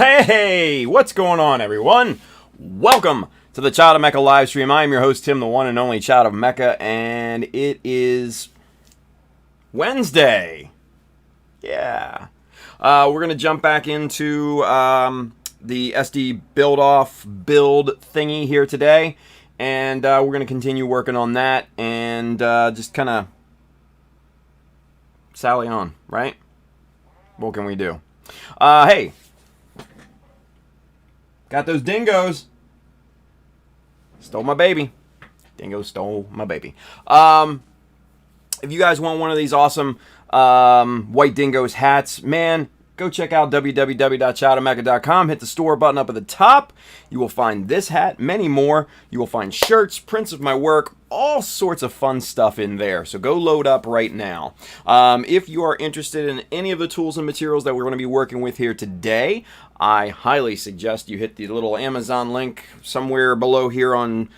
Hey, what's going on, everyone? Welcome to the Child of Mecha live stream. I'm your host, Tim, the one and only Child of Mecha, and it is Wednesday. Yeah. We're going to jump back into the SD Buildoff build thingy here today, and we're going to continue working on that and just kind of sally on, right? What can we do? Hey. Got those dingoes. Stole my baby. Dingo stole my baby. If you guys want one of these awesome White Dingoes hats, man, go check out www.childofmecha.com. Hit the store button up at the top. You will find this hat, many more. You will find shirts, prints of my work, all sorts of fun stuff in there. So go load up right now. If you are interested in any of the tools and materials that we're going to be working with here today, I highly suggest you hit the little Amazon link somewhere below here on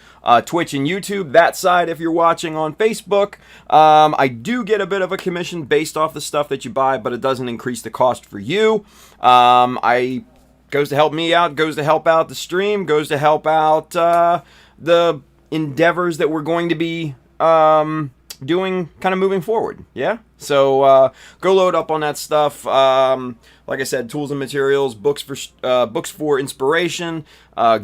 Twitch and YouTube. That side, if you're watching on Facebook, I do get a bit of a commission based off the stuff that you buy, but it doesn't increase the cost for you. Goes to help me out, goes to help out the stream, goes to help out the endeavors that we're going to be doing kind of moving forward. Yeah, so go load up on that stuff. Like I said, tools and materials, books for inspiration,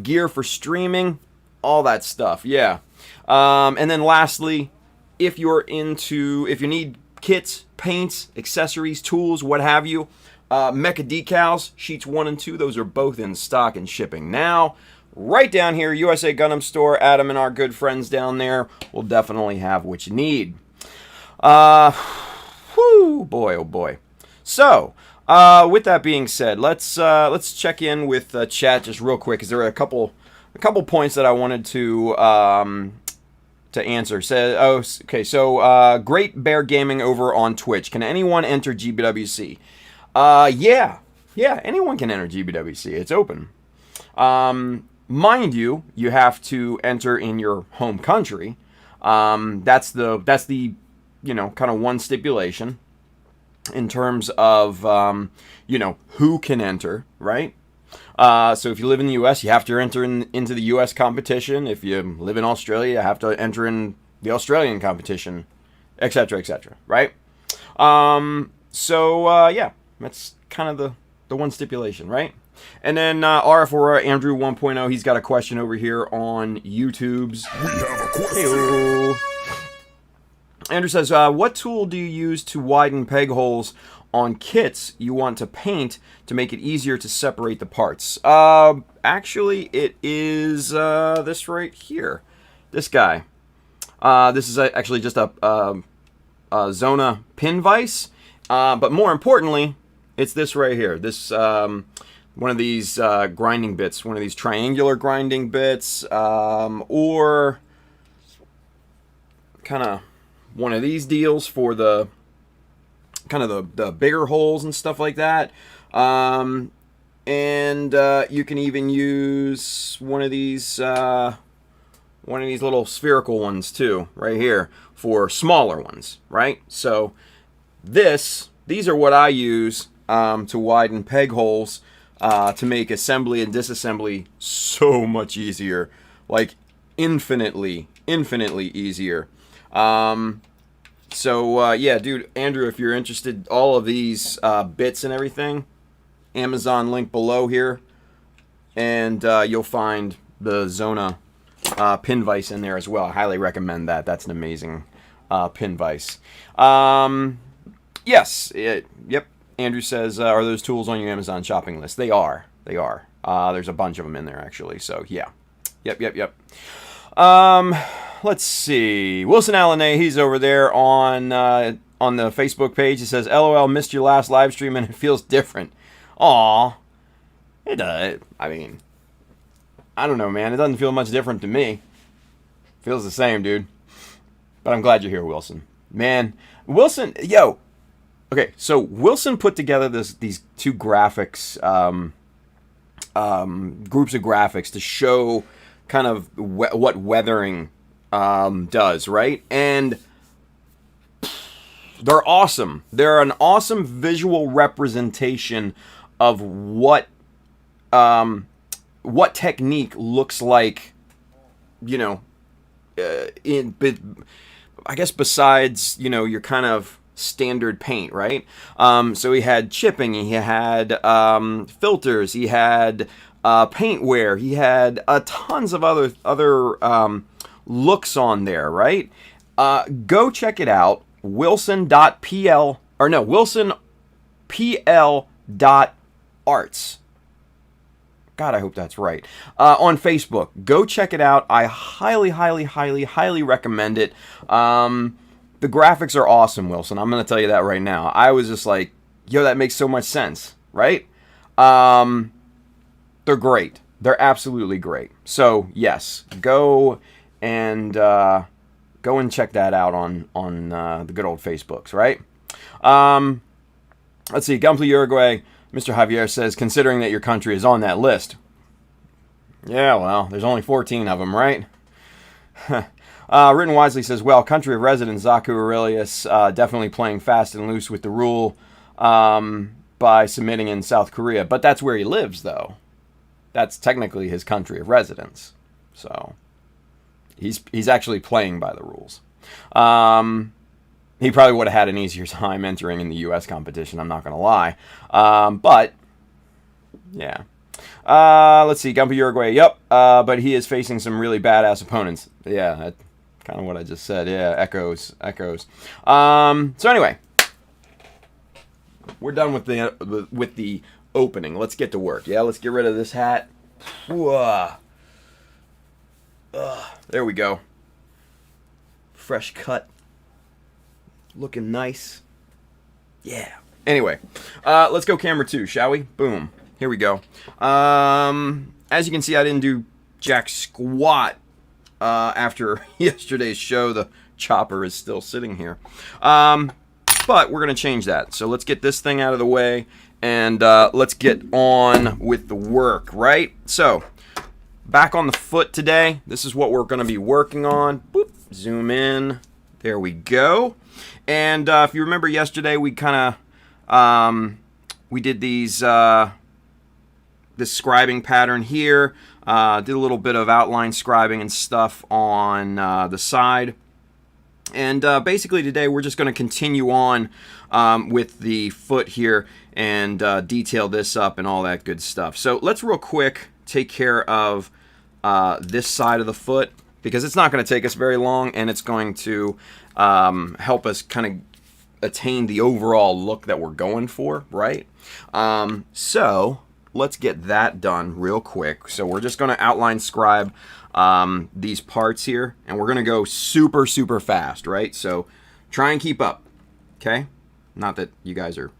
gear for streaming, all that stuff. Yeah. And then lastly, if you need kits, paints, accessories, tools, what have you, Mecha Decals, sheets 1 and 2, those are both in stock and shipping now. Right down here, USA Gundam Store. Adam and our good friends down there will definitely have what you need. Whoo, boy, oh boy. So, with that being said, let's check in with chat just real quick, because there are a couple points that I wanted to answer. So Great Bear Gaming over on Twitch. Can anyone enter GBWC? Yeah, anyone can enter GBWC. It's open. Mind you, you have to enter in your home country. That's the kind of one stipulation in terms of who can enter, right? So if you live in the U.S., you have to enter into the U.S. competition. If you live in Australia, you have to enter in the Australian competition, etc., right? Yeah, that's kind of the one stipulation, right? And then RF Aurora Andrew 1.0, he's got a question over here on YouTube's. We have a question. Hey-o. Andrew says, what tool do you use to widen peg holes on kits you want to paint to make it easier to separate the parts? Actually, it is this right here. This guy. This is actually just a Zona pin vise. But more importantly, it's this right here. This one of these grinding bits, one of these triangular grinding bits, or kind of one of these deals for the kind of the bigger holes and stuff like that. And you can even use one of these little spherical ones too, right here, for smaller ones, right? So these are what I use to widen peg holes, to make assembly and disassembly so much easier, like infinitely easier. Yeah, dude, Andrew, if you're interested, all of these bits and everything, Amazon link below here, and you'll find the Zona pin vise in there as well. I highly recommend that. That's an amazing pin vise. Yes, yep. Andrew says, are those tools on your Amazon shopping list? They are. There's a bunch of them in there, actually. So, yeah. Yep. Let's see. Wilson Allenay, he's over there on the Facebook page. He says, LOL, missed your last live stream and it feels different. Aw. It does. I mean, I don't know, man. It doesn't feel much different to me. Feels the same, dude. But I'm glad you're here, Wilson. Man, Wilson, yo. Okay, so Wilson put together these two graphics, groups of graphics to show kind of what weathering does, right? And they're awesome. They're an awesome visual representation of what what technique looks like, you know, I guess besides, you know, your kind of standard paint, right? So he had chipping, he had filters, he had paint wear, he had tons of other looks on there, right? Go check it out. Wilson.pl, or no, wilsonpl.arts. God, I hope that's right. On Facebook. Go check it out. I highly, highly, highly, highly recommend it. The graphics are awesome, Wilson. I'm going to tell you that right now. I was just like, yo, that makes so much sense, right? They're great. They're absolutely great. So, yes, go and check that out on the good old Facebooks, right? Let's see. Gunpla Uruguay. Mr. Javier says, considering that your country is on that list. Yeah, well, there's only 14 of them, right? Written Wisely says, well, country of residence, Zaku Aurelius, definitely playing fast and loose with the rule by submitting in South Korea. But that's where he lives, though. That's technically his country of residence. So he's actually playing by the rules. He probably would have had an easier time entering in the U.S. competition, I'm not going to lie. But, yeah. Let's see, Gunpla Uruguay, yep. But he is facing some really badass opponents. Yeah, that's kind of what I just said. Yeah, echoes. So anyway, we're done with the opening. Let's get to work. Yeah, let's get rid of this hat. There we go. Fresh cut. Looking nice. Yeah. Anyway, let's go camera 2, shall we? Boom. Here we go. As you can see, I didn't do jack squat after yesterday's show. The chopper is still sitting here. But we're going to change that. So let's get this thing out of the way, and let's get on with the work, right? So, back on the foot today. This is what we're going to be working on. Boop. Zoom in. There we go. And if you remember yesterday, we kind of we did these this scribing pattern here. Did a little bit of outline scribing and stuff on the side. And basically today we're just going to continue on with the foot here and detail this up and all that good stuff. So let's real quick take care of this side of the foot, because it's not going to take us very long, and it's going to help us kind of attain the overall look that we're going for, right? So let's get that done real quick. So we're just going to outline scribe these parts here, and we're going to go super, super fast, right? So try and keep up, okay? Not that you guys are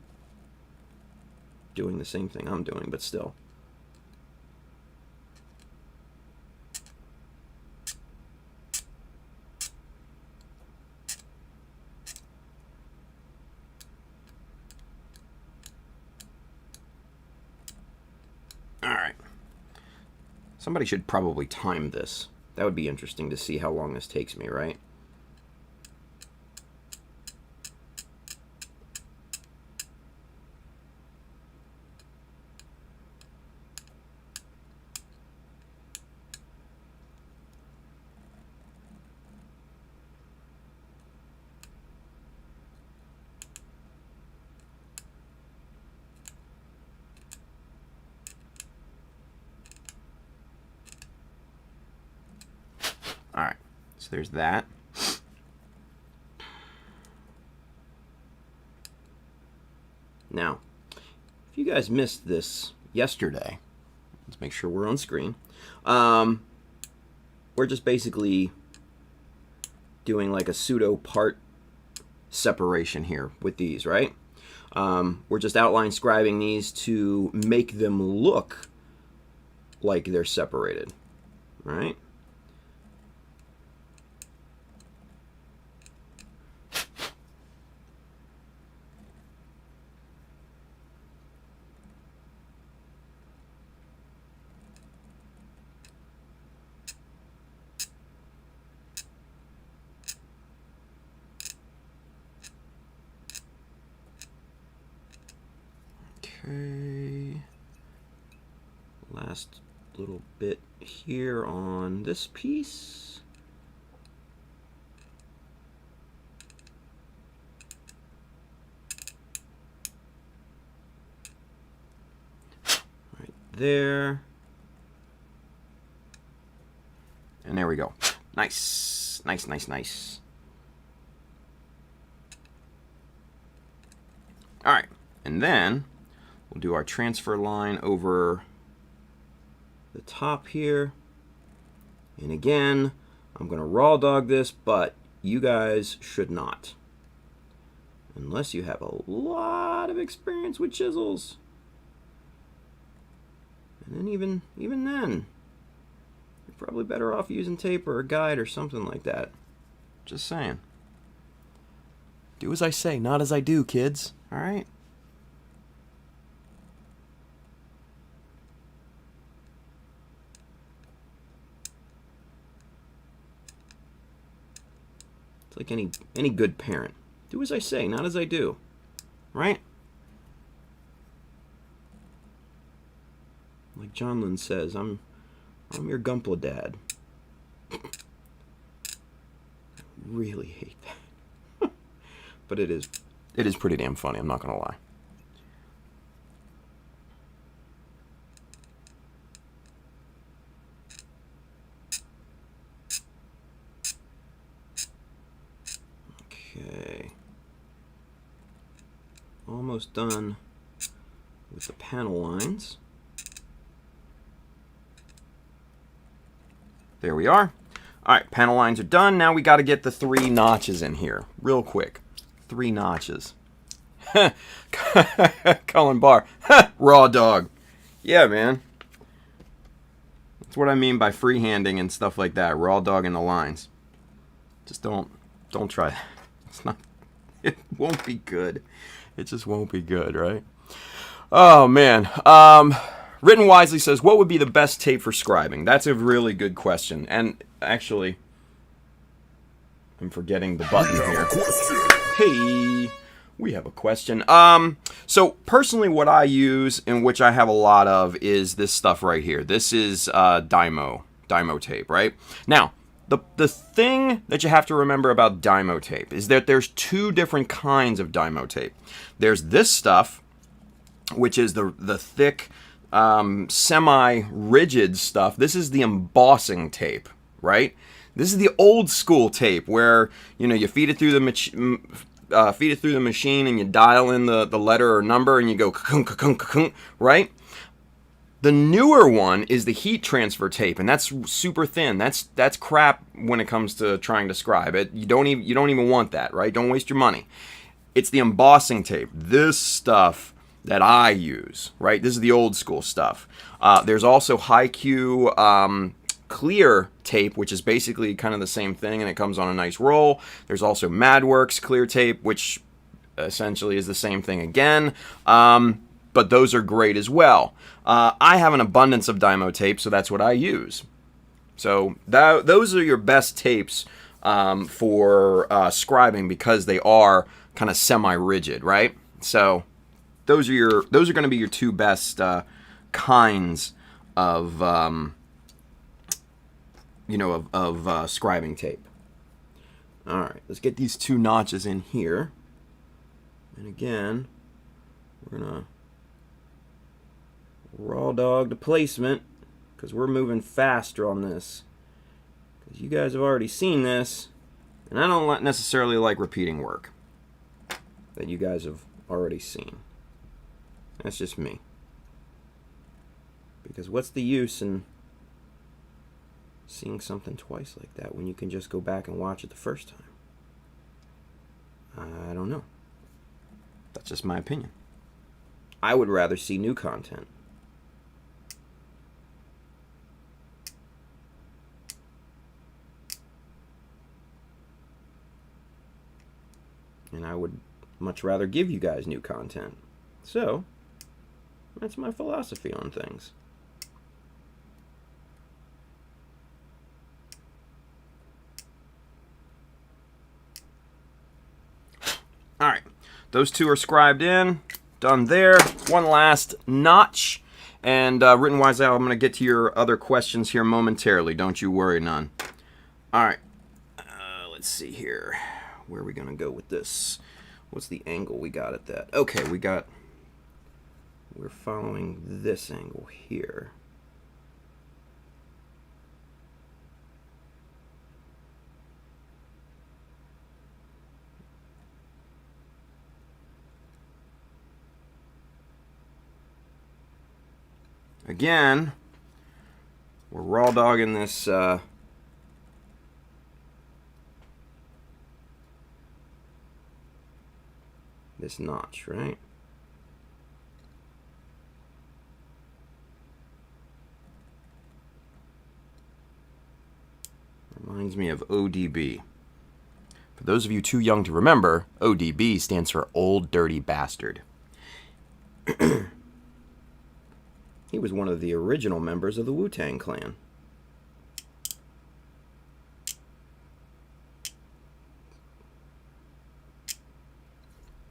doing the same thing I'm doing, but still. Alright. Somebody should probably time this. That would be interesting to see how long this takes me, right? Alright, so there's that. Now, if you guys missed this yesterday, let's make sure we're on screen. We're just basically doing like a pseudo part separation here with these, right? We're just outline scribing these to make them look like they're separated, right? Okay. little bit here on this piece. Right there. And there we go. Nice. Nice, nice, nice. All right. And then we'll do our transfer line over the top here. And again, I'm going to raw dog this, but you guys should not. Unless you have a lot of experience with chisels. And then even then, you're probably better off using tape or a guide or something like that. Just saying. Do as I say, not as I do, kids. All right? It's like any good parent. Do as I say, not as I do. Right? Like John Lynn says, I'm your Gumpla dad. I really hate that. But it is pretty damn funny, I'm not gonna lie. Okay. Almost done with the panel lines. There we are. All right, panel lines are done. Now we got to get the 3 notches in here real quick. 3 notches. Cullen Barr. Raw dog. Yeah, man. That's what I mean by freehanding and stuff like that. Raw dogging the lines. Just don't try that. It's not. It won't be good. It just won't be good, right? Oh man. Written Wisely says, what would be the best tape for scribing? That's a really good question. And actually, I'm forgetting the button here. Hey, we have a question. So personally what I use, and which I have a lot of, is this stuff right here. This is Dymo tape, right? Now, the thing that you have to remember about Dymo tape is that there's 2 different kinds of Dymo tape. There's this stuff, which is the thick, semi-rigid stuff. This is the embossing tape, right? This is the old school tape where, you know, you feed it through the machine and you dial in the letter or number and you go right? The newer one is the heat transfer tape, and that's super thin. That's crap when it comes to trying to scribe it. You don't even want that, right? Don't waste your money. It's the embossing tape. This stuff that I use, right? This is the old school stuff. There's also High-Q clear tape, which is basically kind of the same thing, and it comes on a nice roll. There's also MadWorks clear tape, which essentially is the same thing again. But those are great as well. I have an abundance of Dymo tape, so that's what I use. So those are your best tapes for scribing because they are kind of semi-rigid, right? So those are going to be your 2 best kinds of scribing tape. All right, let's get these 2 notches in here. And again, we're gonna raw dog the placement because we're moving faster on this. Because you guys have already seen this, and I don't necessarily like repeating work that you guys have already seen. That's just me. Because what's the use in seeing something twice like that when you can just go back and watch it the first time? I don't know. That's just my opinion. I would rather see new content. And I would much rather give you guys new content. So, that's my philosophy on things. All right, those 2 are scribed in, done there. One last notch, And Written Wise Al, I'm going to get to your other questions here momentarily. Don't you worry none. All right. Let's see here. Where are we going to go with this? What's the angle we got at that? Okay, we're following this angle here. Again, we're raw dogging this this notch, right? Reminds me of ODB. For those of you too young to remember, ODB stands for Old Dirty Bastard. He was one of the original members of the Wu-Tang Clan.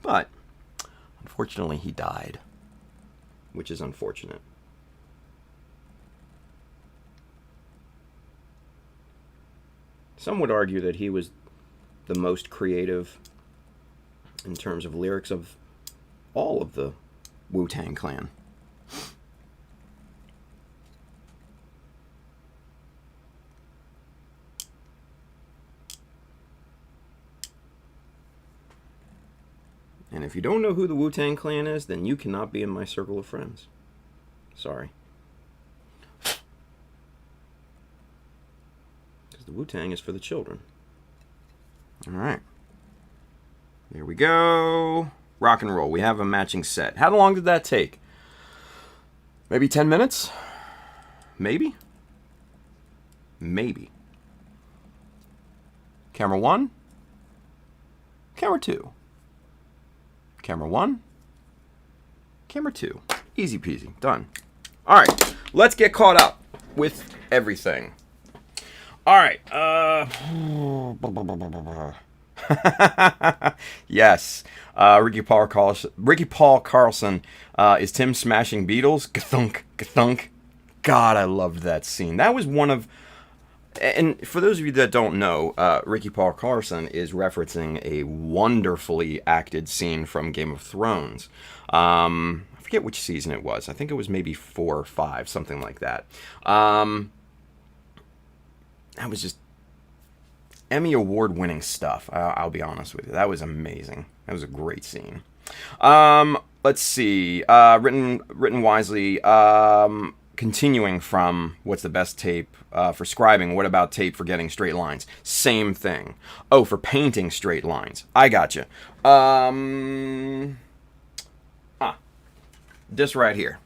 But, unfortunately, he died, which is unfortunate. Some would argue that he was the most creative in terms of lyrics of all of the Wu-Tang Clan. And if you don't know who the Wu-Tang Clan is, then you cannot be in my circle of friends. Sorry. Because the Wu-Tang is for the children. Alright. There we go. Rock and roll. We have a matching set. How long did that take? Maybe 10 minutes? Maybe? Maybe. Camera 1. Camera 2. Camera 1. Camera 2. Easy peasy. Done. Alright. Let's get caught up with everything. Alright. Yes. Ricky Paul Carlson is Tim smashing Beatles. Gathunk. Gathunk. God, I loved that scene. That was one of... And for those of you that don't know, Ricky Paul Carlson is referencing a wonderfully acted scene from Game of Thrones. I forget which season it was. I think it was maybe 4 or 5, something like that. That was just Emmy Award-winning stuff. I'll be honest with you. That was amazing. That was a great scene. Let's see. Written wisely. Continuing from what's the best tape for scribing, what about tape for getting straight lines? Same thing. Oh, for painting straight lines. I gotcha. This right here.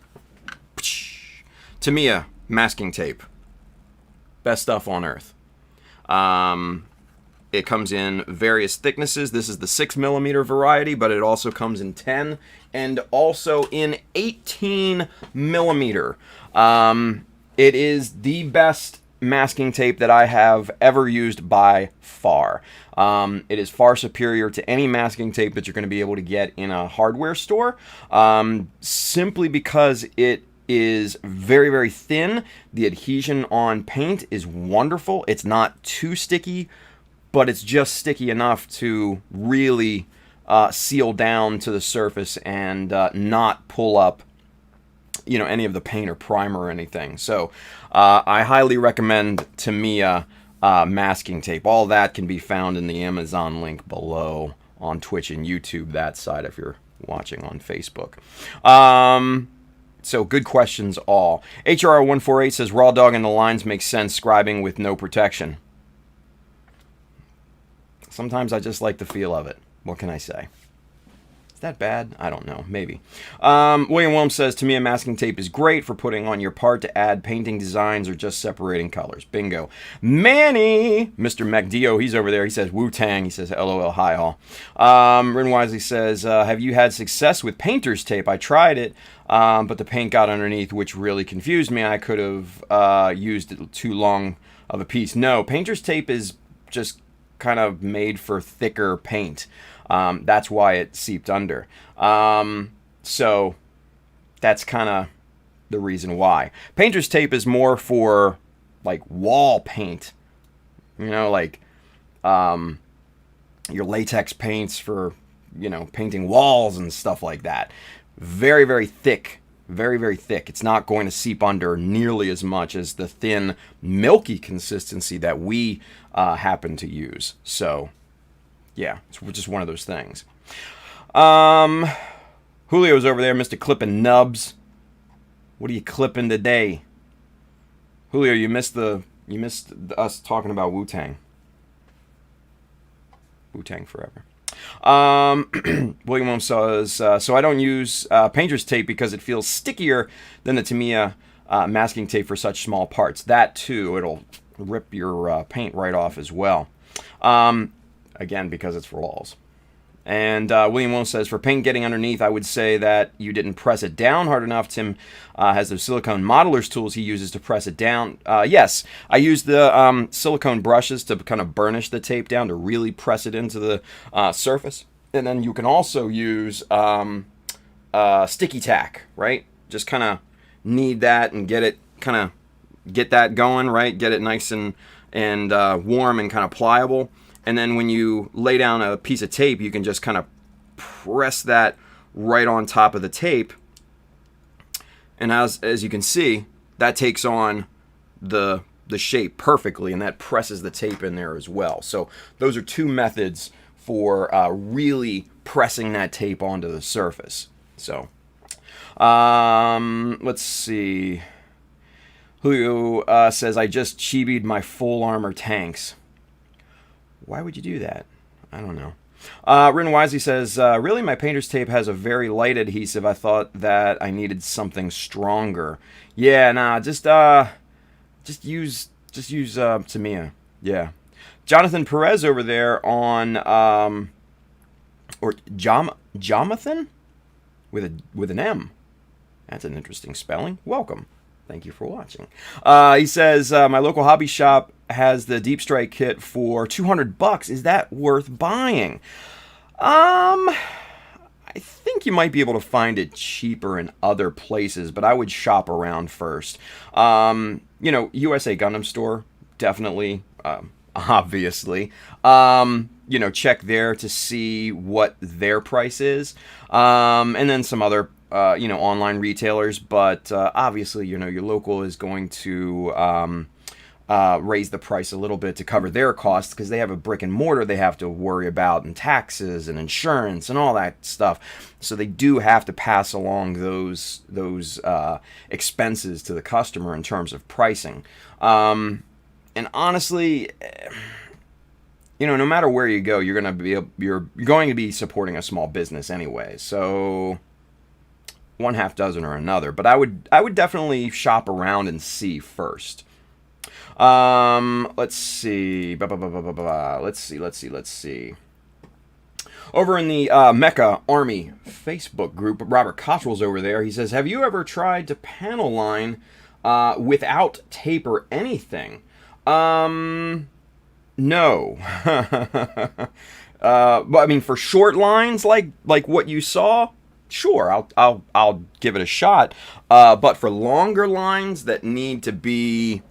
Tamiya masking tape. Best stuff on earth. It comes in various thicknesses. This is the 6mm variety, but it also comes in 10 and also in 18mm. It is the best masking tape that I have ever used by far. It is far superior to any masking tape that you're going to be able to get in a hardware store, simply because it is very, very thin. The adhesion on paint is wonderful. It's not too sticky, but it's just sticky enough to really seal down to the surface and not pull up, you know, any of the paint or primer or anything. So I highly recommend Tamiya masking tape. All that can be found in the Amazon link below on Twitch and YouTube, that side if you're watching on Facebook. So good questions all. HRR148 says, raw dog and the lines make sense scribing with no protection. Sometimes I just like the feel of it. What can I say? Is that bad? I don't know. Maybe. William Williams says, to me, a masking tape is great for putting on your part to add painting designs or just separating colors. Bingo. Manny! Mr. MacDio, he's over there. He says, Wu-Tang. He says, LOL, hi all. Rin Wisely says, have you had success with painter's tape? I tried it, but the paint got underneath, which really confused me. I could have used too long of a piece. No, painter's tape is just kind of made for thicker paint. That's why it seeped under. So that's kind of the reason why. Painter's tape is more for like wall paint, you know, like your latex paints for, you know, painting walls and stuff like that. Very, very thick. Very, very thick. It's not going to seep under nearly as much as the thin, milky consistency that we happen to use. So, yeah, it's just one of those things. Julio's over there, Mr. Clipping Nubs. What are you clipping today? Julio, you missed us talking about Wu-Tang. Wu-Tang forever. William says, so I don't use painter's tape because it feels stickier than the Tamiya masking tape for such small parts. That too, it'll rip your paint right off as well. Again, because it's for walls. And William Williams says, for paint getting underneath, I would say that you didn't press it down hard enough. Tim has those silicone modeler's tools he uses to press it down. Yes, I use the silicone brushes to kind of burnish the tape down to really press it into the surface. And then you can also use sticky tack, right? Just kind of knead that and get that going, right? Get it nice and warm and kind of pliable. And then when you lay down a piece of tape, you can just kind of press that right on top of the tape. And as you can see, that takes on the shape perfectly, and that presses the tape in there as well. So those are two methods for really pressing that tape onto the surface. So let's see. Julio says, I just chibied my full armor tanks. Why would you do that? I don't know. Rin Wisely says, really, my painter's tape has a very light adhesive. I thought that I needed something stronger. Yeah, nah, just use Tamiya. Yeah. Jonathan Perez over there on or Jonathan with an M. That's an interesting spelling. Welcome. Thank you for watching. He says, my local hobby shop has the Deep Strike kit for $200. Is that worth buying? I think you might be able to find it cheaper in other places, but I would shop around first. USA Gundam Store, definitely, obviously. Check there to see what their price is. And then some other online retailers, but obviously, your local is going to raise the price a little bit to cover their costs because they have a brick and mortar they have to worry about, and taxes and insurance and all that stuff. So they do have to pass along those expenses to the customer in terms of pricing. And honestly, no matter where you go, you're going to be supporting a small business anyway. So one half dozen or another, but I would definitely shop around and see first. Let's see. Let's see. Over in the Mecha Army Facebook group, Robert Cottrell's over there. He says, have you ever tried to panel line without tape or anything? No. But I mean, for short lines like what you saw, sure, I'll give it a shot. But for longer lines that need to be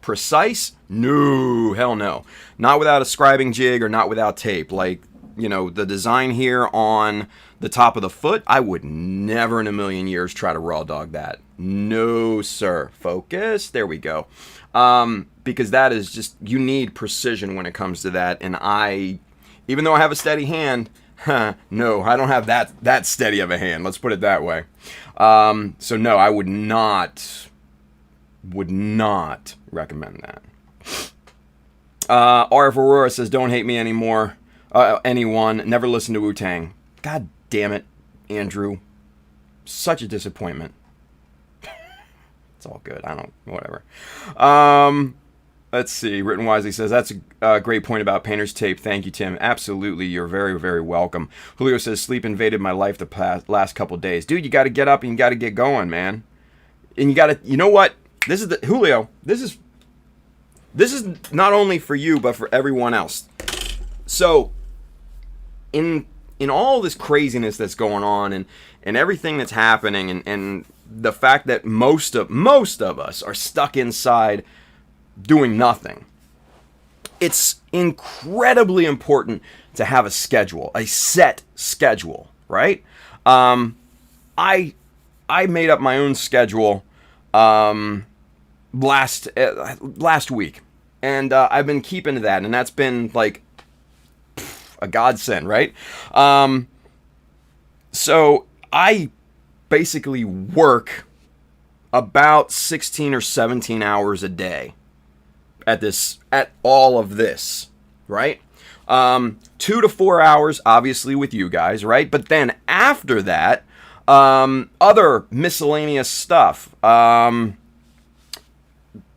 precise, no, hell no. Not without a scribing jig or not without tape. Like, the design here on the top of the foot, I would never in a million years try to raw dog that. No, sir. Focus. There we go. Because that is just, you need precision when it comes to that. And even though I have a steady hand, no, I don't have that steady of a hand. Let's put it that way. So no, I would not recommend that. RF Aurora says, don't hate me anymore. Anyone. Never listen to Wu-Tang. God damn it, Andrew. Such a disappointment. It's all good. Whatever. Let's see. Written Wisely says, that's a great point about painter's tape. Thank you, Tim. Absolutely. You're very, very welcome. Julio says, sleep invaded my life the last couple days. Dude, you got to get up and you got to get going, man. And you got to, you know what? Julio, this is not only for you, but for everyone else. So, in all this craziness that's going on and everything that's happening and the fact that most of us are stuck inside doing nothing. It's incredibly important to have a schedule, a set schedule, right? I made up my own schedule last week, and I've been keeping to that, and that's been like a godsend, right? So I basically work about 16 or 17 hours a day at all of this, right? 2 to 4 hours, obviously, with you guys, right? But then after that, other miscellaneous stuff,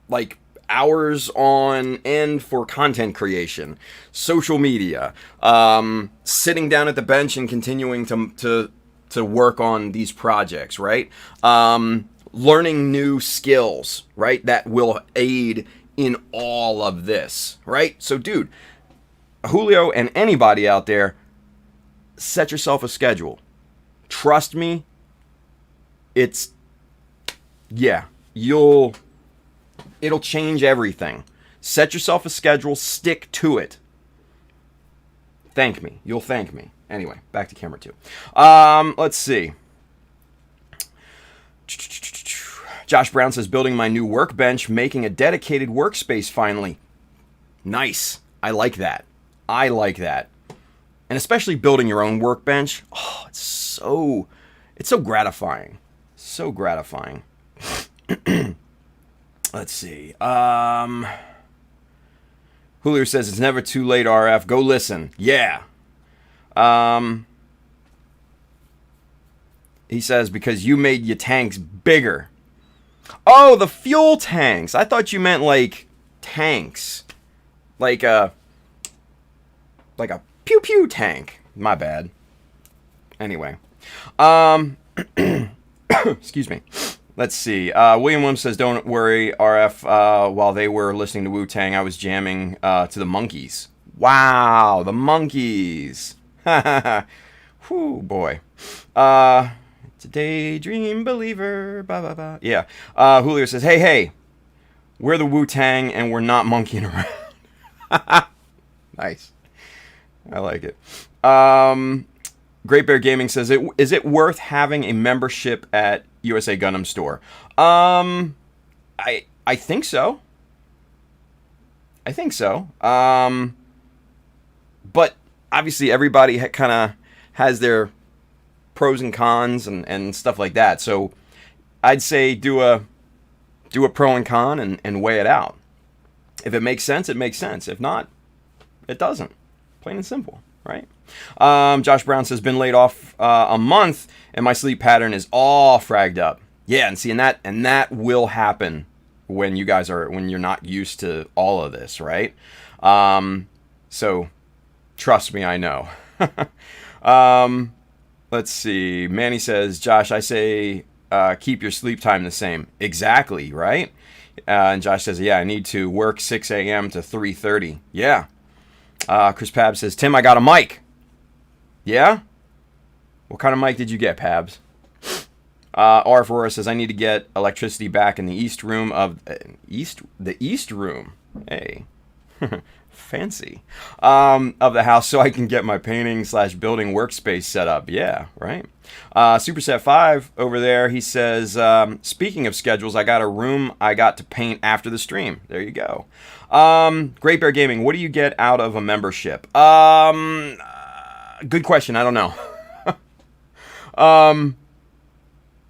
like hours on end for content creation, social media, sitting down at the bench and continuing to work on these projects, right? Learning new skills, right? That will aid in all of this, right? So, dude, Julio and anybody out there, set yourself a schedule. Trust me, it'll change everything. Set yourself a schedule, stick to it. Thank me. You'll thank me. Anyway, back to camera 2. Let's see. Josh Brown says, building my new workbench, making a dedicated workspace finally. Nice. I like that. And especially building your own workbench. Oh, it's so gratifying. So gratifying. Let's see. Julio says, it's never too late, RF. Go listen. Yeah. He says, because you made your tanks bigger. Oh, the fuel tanks. I thought you meant like tanks. Like a pew-pew tank. My bad. Anyway. Excuse me. Let's see. William Williams says, don't worry, RF. While they were listening to Wu-Tang, I was jamming to the Monkees. Wow, the Monkees. Whew, boy. It's a daydream believer. Bah, bah, bah. Yeah. Julio says, hey, we're the Wu-Tang and we're not monkeying around. Nice. I like it. Great Bear Gaming says, is it worth having a membership at USA Gundam Store? I think so. But obviously everybody kind of has their pros and cons and stuff like that. So I'd say do a pro and con and weigh it out. If it makes sense, it makes sense. If not, it doesn't. Plain and simple, right? Josh Brown says, been laid off a month and my sleep pattern is all fragged up. Yeah, and see, and that will happen when you're not used to all of this, right? So trust me, I know. Let's see. Manny says, Josh, I say keep your sleep time the same. Exactly, right? And Josh says, yeah, I need to work 6 a.m. to 3:30. Yeah. Chris Pabs says, Tim, I got a mic. Yeah? What kind of mic did you get, Pabs? R. Aurora says, I need to get electricity back in the East room of... the East room? Hey. Fancy. Of the house so I can get my painting/building workspace set up. Yeah, right? Superset 5 over there, he says, speaking of schedules, I got a room I got to paint after the stream. There you go. Great Bear Gaming, what do you get out of a membership? Good question. I don't know.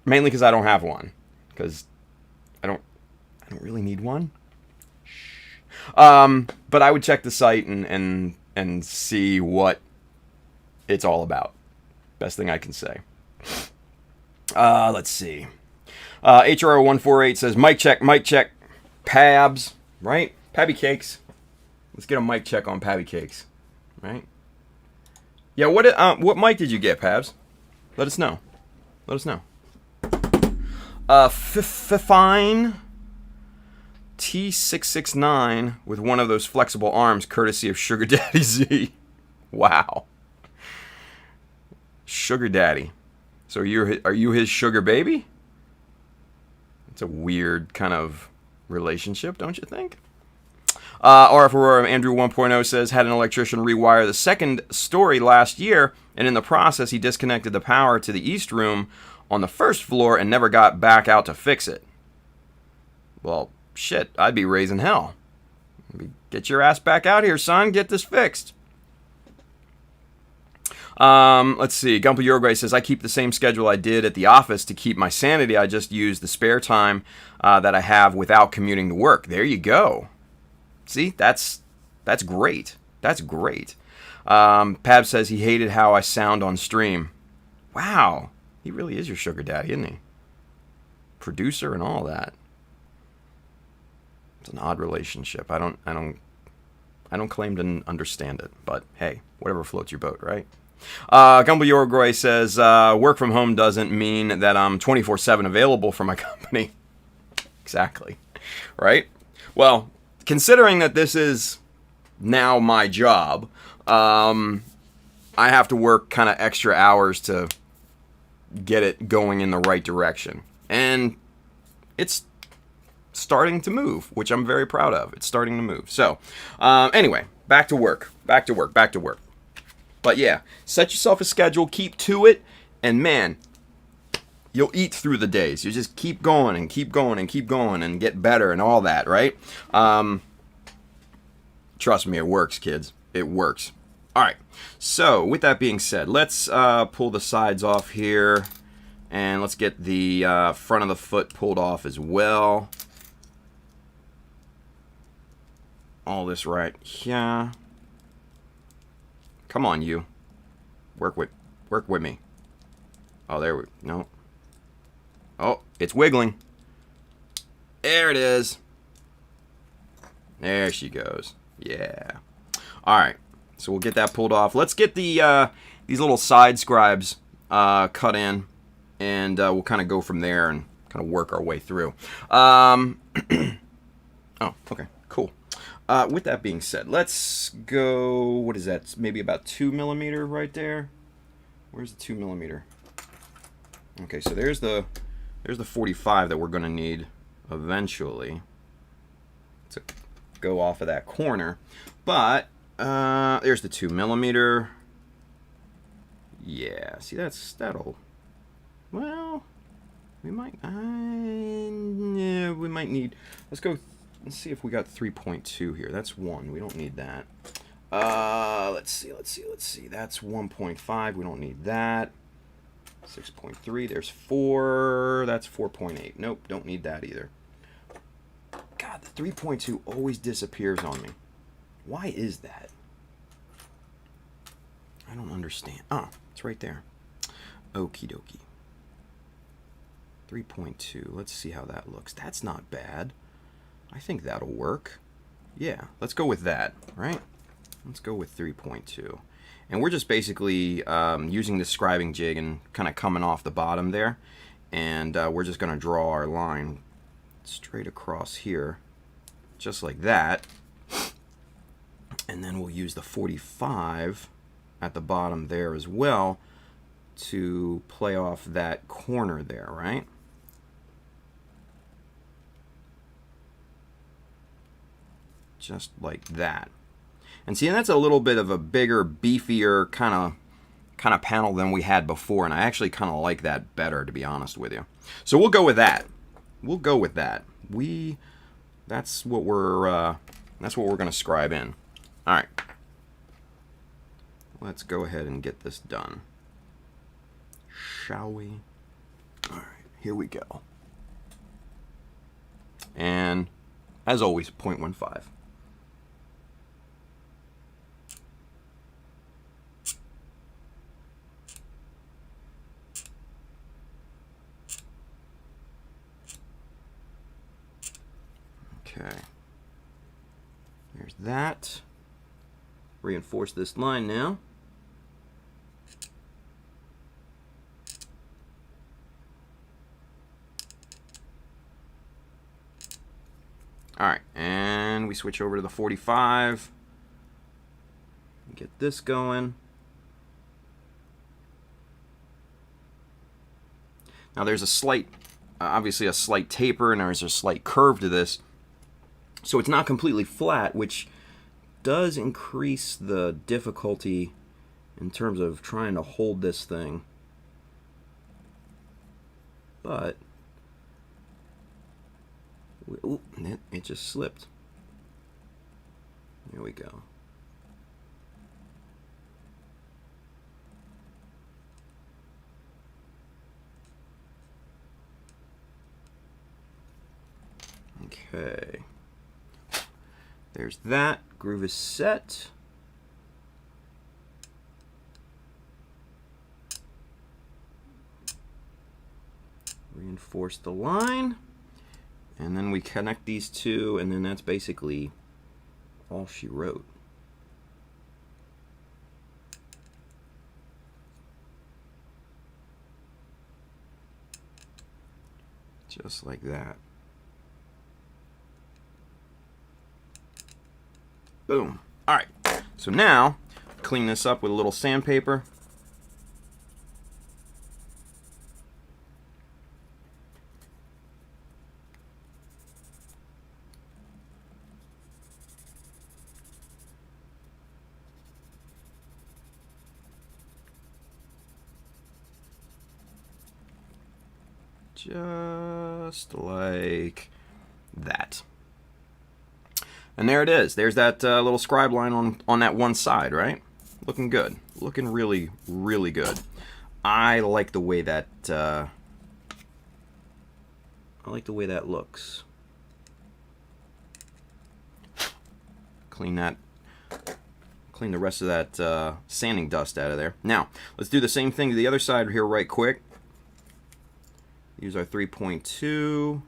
Mainly because I don't have one. Because I don't really need one. But I would check the site and see what it's all about. Best thing I can say. Let's see. HRO148 says, mic check, Pabs, right? Pabby Cakes. Let's get a mic check on Pabby Cakes, right? Yeah, what mic did you get, Pabs? Let us know. Fine. T669 with one of those flexible arms, courtesy of Sugar Daddy Z. Wow. Sugar Daddy. So are you his sugar baby? It's a weird kind of relationship, don't you think? RF Aurora Andrew 1.0 says, had an electrician rewire the second story last year, and in the process he disconnected the power to the east room on the first floor and never got back out to fix it. Well, shit, I'd be raising hell. Get your ass back out here, son. Get this fixed. Let's see. Gumpel Uruguay says, I keep the same schedule I did at the office to keep my sanity. I just use the spare time that I have without commuting to work. There you go. See, that's great. That's great. Pab says he hated how I sound on stream. Wow. He really is your sugar daddy, isn't he? Producer and all that. It's an odd relationship. I don't claim to understand it, but hey, whatever floats your boat, right? Gumbel Uruguay says, work from home doesn't mean that I'm 24/7 available for my company. Exactly. Right? Well, considering that this is now my job, I have to work kind of extra hours to get it going in the right direction. And it's starting to move, which I'm very proud of. It's starting to move. So, anyway, back to work. But yeah, set yourself a schedule, keep to it, and man, you'll eat through the days. You just keep going and keep going and keep going and get better and all that, right? Trust me, it works, kids. It works. All right. So with that being said, let's pull the sides off here, and let's get the front of the foot pulled off as well. All this right here. Come on, you. Work with me. Oh, there we no. Oh, it's wiggling. There it is. There she goes. Yeah. All right. So we'll get that pulled off. Let's get the these little side scribes cut in, and we'll kind of go from there and kind of work our way through. Oh, okay. Cool. With that being said, let's go, what is that? Maybe about 2 millimeter right there. Where's the 2 millimeter? Okay, so there's the 45 that we're going to need eventually to go off of that corner. But there's the 2 millimeter. Yeah, see that'll, well, we might need, let's see if we got 3.2 here. That's 1. We don't need that. Let's see. That's 1.5. We don't need that. 6.3. There's 4. That's 4.8. Nope, don't need that either. God, the 3.2 always disappears on me. Why is that? I don't understand. Oh, it's right there. Okie dokie. 3.2. Let's see how that looks. That's not bad. I think that'll work. Yeah, let's go with that, right? Let's go with 3.2. And we're just basically using the scribing jig and kind of coming off the bottom there. And we're just going to draw our line straight across here, just like that. And then we'll use the 45 at the bottom there as well to play off that corner there, right? Just like that. And see, that's a little bit of a bigger, beefier kind of panel than we had before, and I actually kind of like that better, to be honest with you. So we'll go with that. We'll go with that. That's what we're going to scribe in. All right. Let's go ahead and get this done. Shall we? All right, here we go. And as always, 0.15. Okay, there's that. Reinforce this line now. All right, and we switch over to the 45. Get this going. Now there's a slight obviously a slight taper and there's a slight curve to this. So it's not completely flat, which does increase the difficulty in terms of trying to hold this thing. But ooh, it just slipped. There we go. Okay. There's that. Groove is set. Reinforce the line. And then we connect these two, and then that's basically all she wrote. Just like that. Boom. All right. So now, clean this up with a little sandpaper. Just like that. And there it is. There's that little scribe line on that one side, right? Looking good. Looking really, really good. I like the way that looks. Clean the rest of that sanding dust out of there. Now, let's do the same thing to the other side here right quick. Use our 3.2.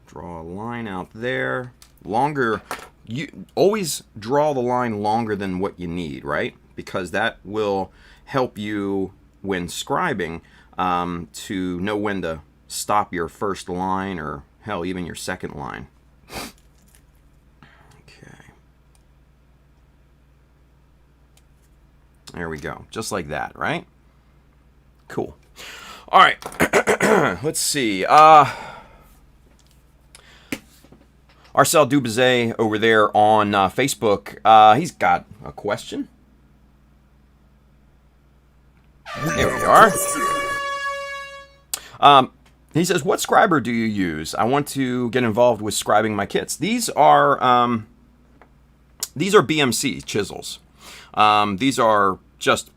Draw a line out there. Longer, you always draw the line longer than what you need, right? Because that will help you when scribing to know when to stop your first line, or hell, even your second line. Okay. There we go. Just like that, right? Cool. All right. Let's see. Marcel Dubizet over there on Facebook, he's got a question. There we are. He says, what scriber do you use? I want to get involved with scribing my kits. These are BMC chisels. These are just,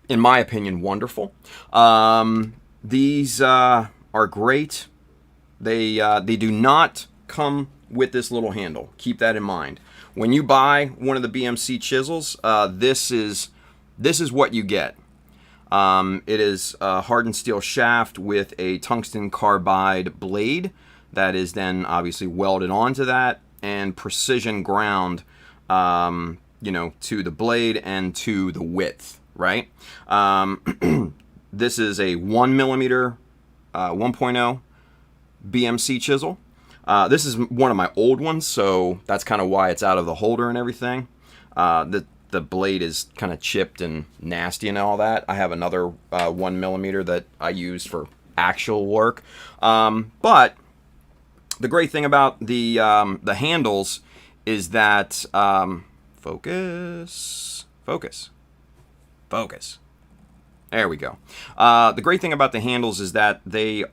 in my opinion, wonderful. These are great. They do not come with this little handle. Keep that in mind. When you buy one of the BMC chisels, this is what you get. It is a hardened steel shaft with a tungsten carbide blade that is then obviously welded onto that, and precision ground, you know, to the blade and to the width, right? This is a 1mm 1.0 BMC chisel. This is one of my old ones, so that's kind of why it's out of the holder and everything. The blade is kind of chipped and nasty and all that. I have another 1mm that I use for actual work. But the great thing about the handles is that focus. There we go. The great thing about the handles is that they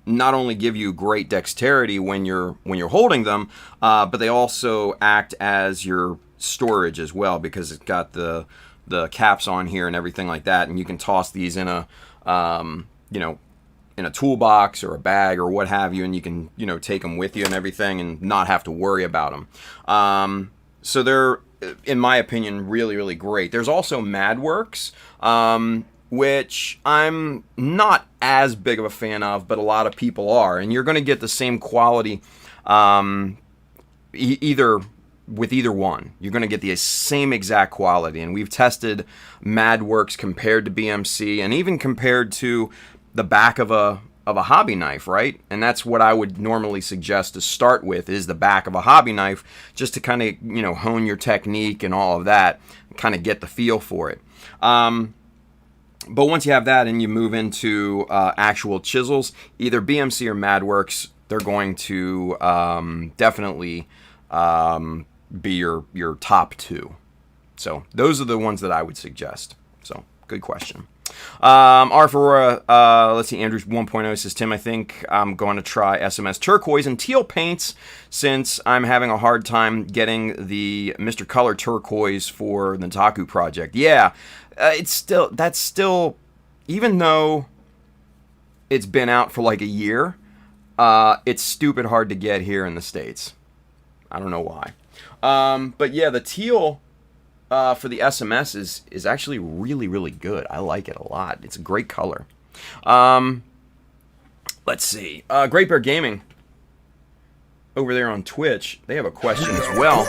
not only give you great dexterity when you're holding them, but they also act as your storage as well, because it's got the caps on here and everything like that, and you can toss these in a you know, in a toolbox or a bag or what have you, and you can, you know, take them with you and everything and not have to worry about them. So they're, in my opinion, really, really great. There's also MadWorks, which I'm not as big of a fan of, but a lot of people are, and you're going to get the same quality either with either one. You're going to get the same exact quality, and we've tested MadWorks compared to BMC, and even compared to the back of a hobby knife, right? And that's what I would normally suggest to start with, is the back of a hobby knife, just to kind of, you know, hone your technique and all of that, kind of get the feel for it. But once you have that and you move into actual chisels, either BMC or MadWorks, they're going to definitely be your top two. So those are the ones that I would suggest. So good question. R for let's see, Andrews 1.0 says, Tim, I think I'm going to try SMS turquoise and teal paints since I'm having a hard time getting the Mr. Color turquoise for the Taku project. Yeah, that's still, even though it's been out for like a year, it's stupid hard to get here in the States. I don't know why. But yeah, the teal for the SMS is actually really, really good. I like it a lot. It's a great color. Let's see. Great Bear Gaming over there on Twitch, they have a question as well.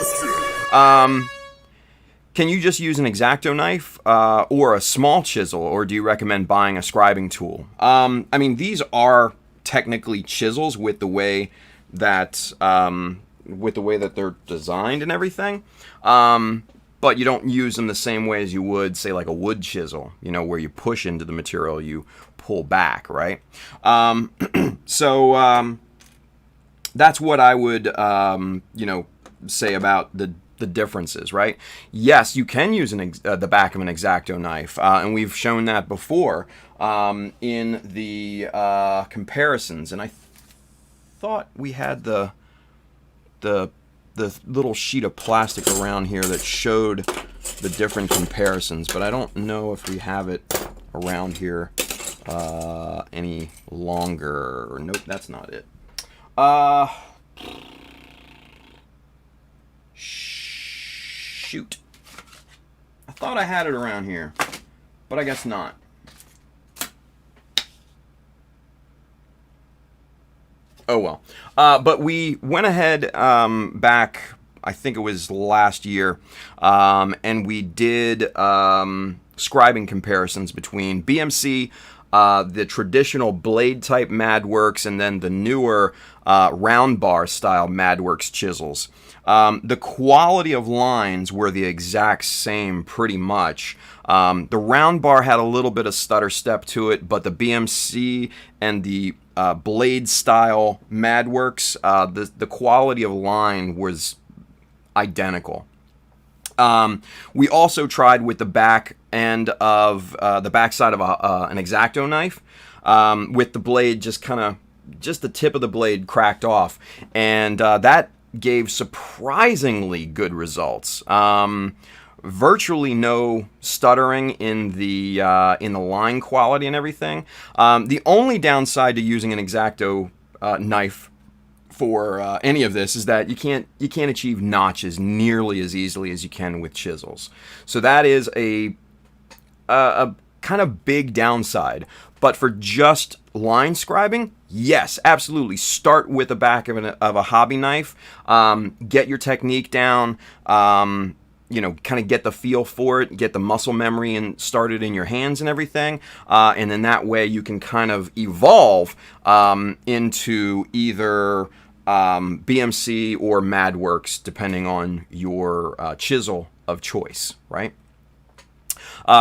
Can you just use an X-Acto knife or a small chisel, or do you recommend buying a scribing tool? I mean, these are technically chisels with the way that they're designed and everything. But you don't use them the same way as you would, say, like a wood chisel, you know, where you push into the material, you pull back, right? So that's what I would, you know, say about the differences, right? Yes, you can use the back of an X-Acto knife, and we've shown that before in the comparisons. And I thought we had the little sheet of plastic around here that showed the different comparisons, but I don't know if we have it around here any longer. Nope, that's not it. Shoot. I thought I had it around here, but I guess not. Oh well. But we went ahead back, I think it was last year, and we did scribing comparisons between BMC, the traditional blade type MadWorks, and then the newer round bar style MadWorks chisels. The quality of lines were the exact same pretty much. The round bar had a little bit of stutter step to it, but the BMC and the blade style MadWorks, the quality of line was identical. We also tried with the back end of the backside of an X-Acto knife, with the blade just the tip of the blade cracked off, and that gave surprisingly good results. Virtually no stuttering in the line quality and everything. The only downside to using an X-Acto knife for any of this is that you can't achieve notches nearly as easily as you can with chisels. So that is a kind of big downside. But for just line scribing, yes, absolutely. Start with the back of a hobby knife. Get your technique down. You know, kind of get the feel for it, get the muscle memory and start it in your hands and everything. And then that way you can kind of evolve into either BMC or MadWorks, depending on your chisel of choice, right?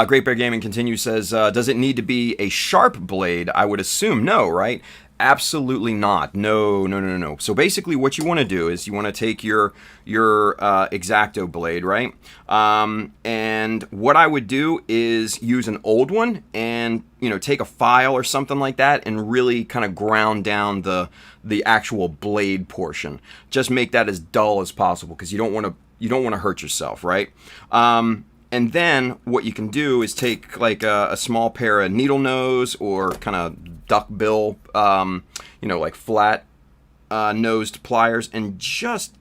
Great Bear Gaming continues, says, does it need to be a sharp blade? I would assume no, right? Absolutely not. No. So basically what you want to do is you want to take your X-Acto blade, right? And what I would do is use an old one and, you know, take a file or something like that and really kind of ground down the actual blade portion. Just make that as dull as possible because you don't want to hurt yourself, right? And then what you can do is take like a small pair of needle nose or kind of duck bill, you know, like flat nosed pliers, and just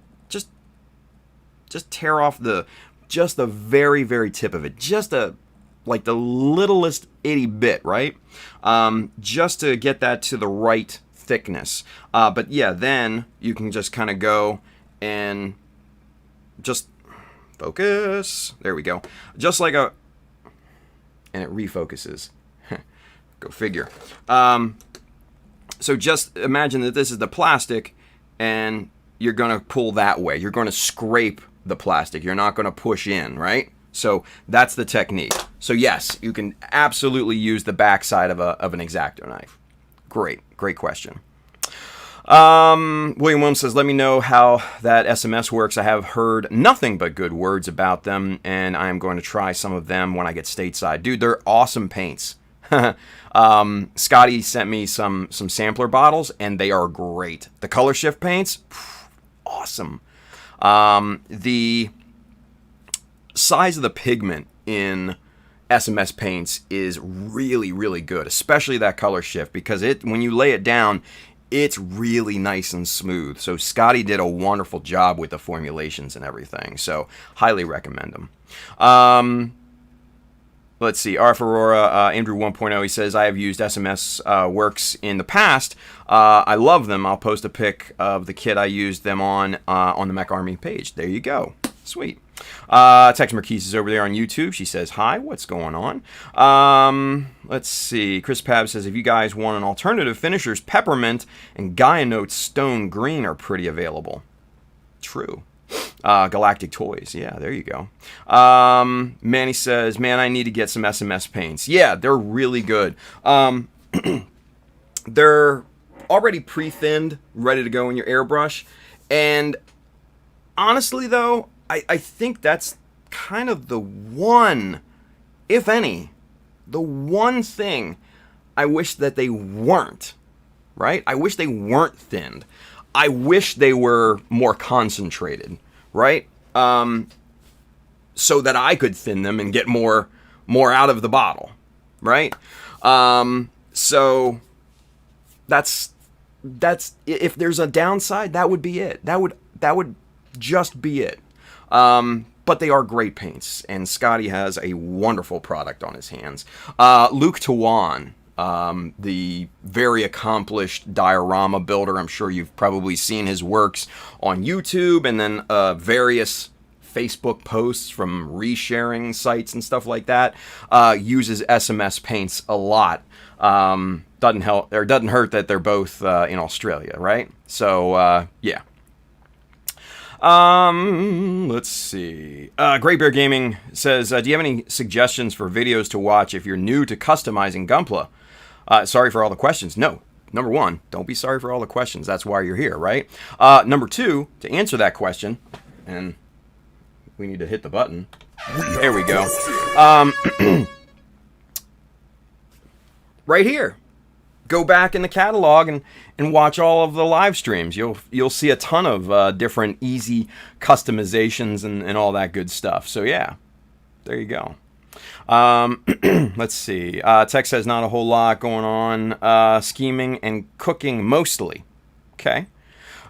tear off the very, very tip of it, like the littlest itty bit, right? Just to get that to the right thickness. But yeah, then you can just kind of go and just focus. There we go. Just like and it refocuses. Go figure. So just imagine that this is the plastic and you're going to pull that way. You're going to scrape the plastic. You're not going to push in, right? So that's the technique. So yes, you can absolutely use the backside of an X-Acto knife. Great question. William Williams says, let me know how that SMS works. I have heard nothing but good words about them, and I am going to try some of them when I get stateside. Dude, they're awesome paints. Scotty sent me some sampler bottles, and they are great. The color shift paints, awesome. The size of the pigment in SMS paints is really, really good, especially that color shift, because when you lay it down, it's really nice and smooth. So Scotty did a wonderful job with the formulations and everything. So highly recommend them. Let's see. RF Aurora, Andrew 1.0, he says, I have used SMS Works in the past. I love them. I'll post a pic of the kit I used them on the Mech Army page. There you go. Sweet. Tex Marquise is over there on YouTube. She says, hi, what's going on? Let's see. Chris Pab says, if you guys want an alternative, Finishers Peppermint and Gaia Notes Stone Green are pretty available. True. Galactic Toys. Yeah, there you go. Manny says, man, I need to get some SMS paints. Yeah, they're really good. They're already pre-thinned, ready to go in your airbrush. And honestly, though, I think that's kind of the one, if any, the one thing I wish that they weren't, right? I wish they weren't thinned. I wish they were more concentrated, right? So that I could thin them and get more out of the bottle, right? So that's if there's a downside, that would be it. That would just be it. But they are great paints, and Scotty has a wonderful product on his hands. Luke Tawan, the very accomplished diorama builder. I'm sure you've probably seen his works on YouTube, and then various Facebook posts from resharing sites and stuff like that. Uses SMS paints a lot. Doesn't hurt that they're both in Australia, right? So yeah. Let's see. Great Bear Gaming says, do you have any suggestions for videos to watch if you're new to customizing Gunpla? Sorry for all the questions. No. Number one, don't be sorry for all the questions. That's why you're here, right? Number two, to answer that question, and we need to hit the button. There we go. Right here. Go back in the catalog and watch all of the live streams. You'll see a ton of different easy customizations and all that good stuff. So yeah, there you go. Let's see. Tex says not a whole lot going on. Scheming and cooking mostly. Okay.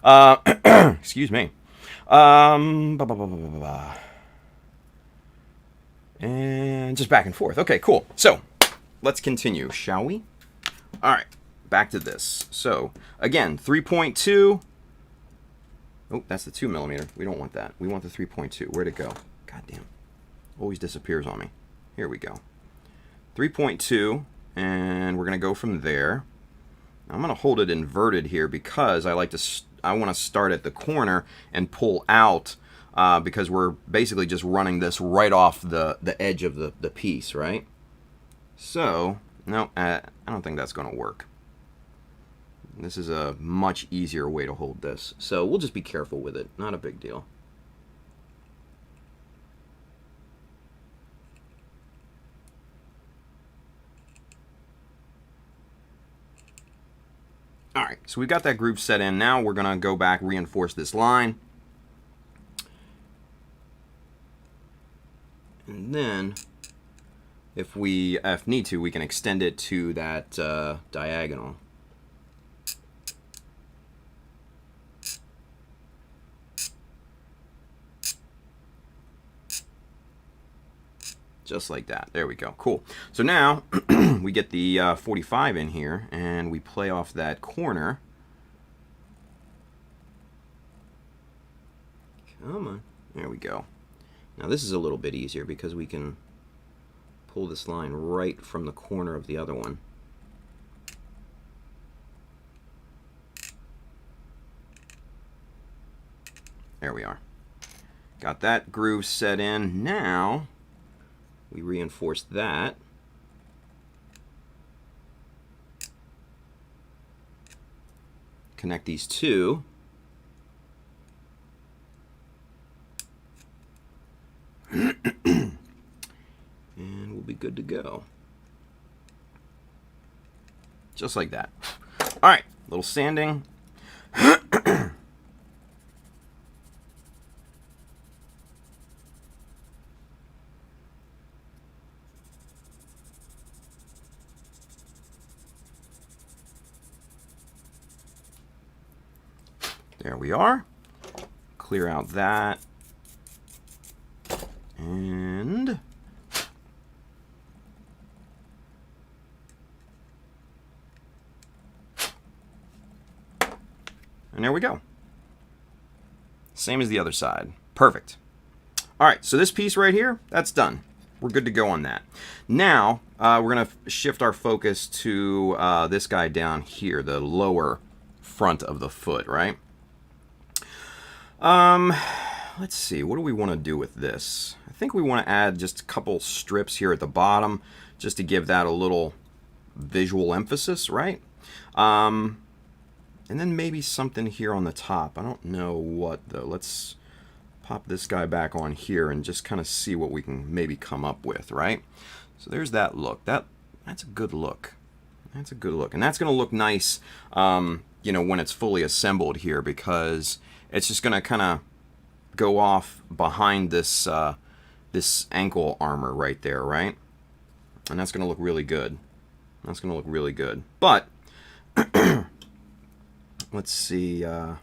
Excuse me. And just back and forth. Okay, cool. So let's continue, shall we? All right, back to this. So, again, 3.2. Oh, that's the 2mm. We don't want that. We want the 3.2. Where'd it go? God damn. Always disappears on me. Here we go. 3.2, and we're going to go from there. I'm going to hold it inverted here because I want to start at the corner and pull out because we're basically just running this right off the edge of the piece, right? So, no, I don't think that's going to work. This is a much easier way to hold this. So we'll just be careful with it. Not a big deal. All right, so we've got that groove set in. Now we're going to go back, reinforce this line. And then, if need to, we can extend it to that diagonal. Just like that. There we go. Cool. So now we get the 45 in here, and we play off that corner. Come on. There we go. Now this is a little bit easier because we can pull this line right from the corner of the other one. There we are. Got that groove set in. Now we reinforce that. Connect these two. And we'll be good to go. Just like that. All right, a little sanding. There we are. Clear out that. And there we go. Same as the other side. Perfect. All right, so this piece right here, that's done. We're good to go on that. Now, we're going to shift our focus to this guy down here, the lower front of the foot, right? Let's see, what do we want to do with this? I think we want to add just a couple strips here at the bottom, just to give that a little visual emphasis, right? And then maybe something here on the top. I don't know what, though. Let's pop this guy back on here and just kind of see what we can maybe come up with, right? So there's that look. That's a good look. That's a good look. And that's going to look nice, you know, when it's fully assembled here, because it's just going to kind of go off behind this this ankle armor right there, right? And that's going to look really good. That's going to look really good. But let's see. All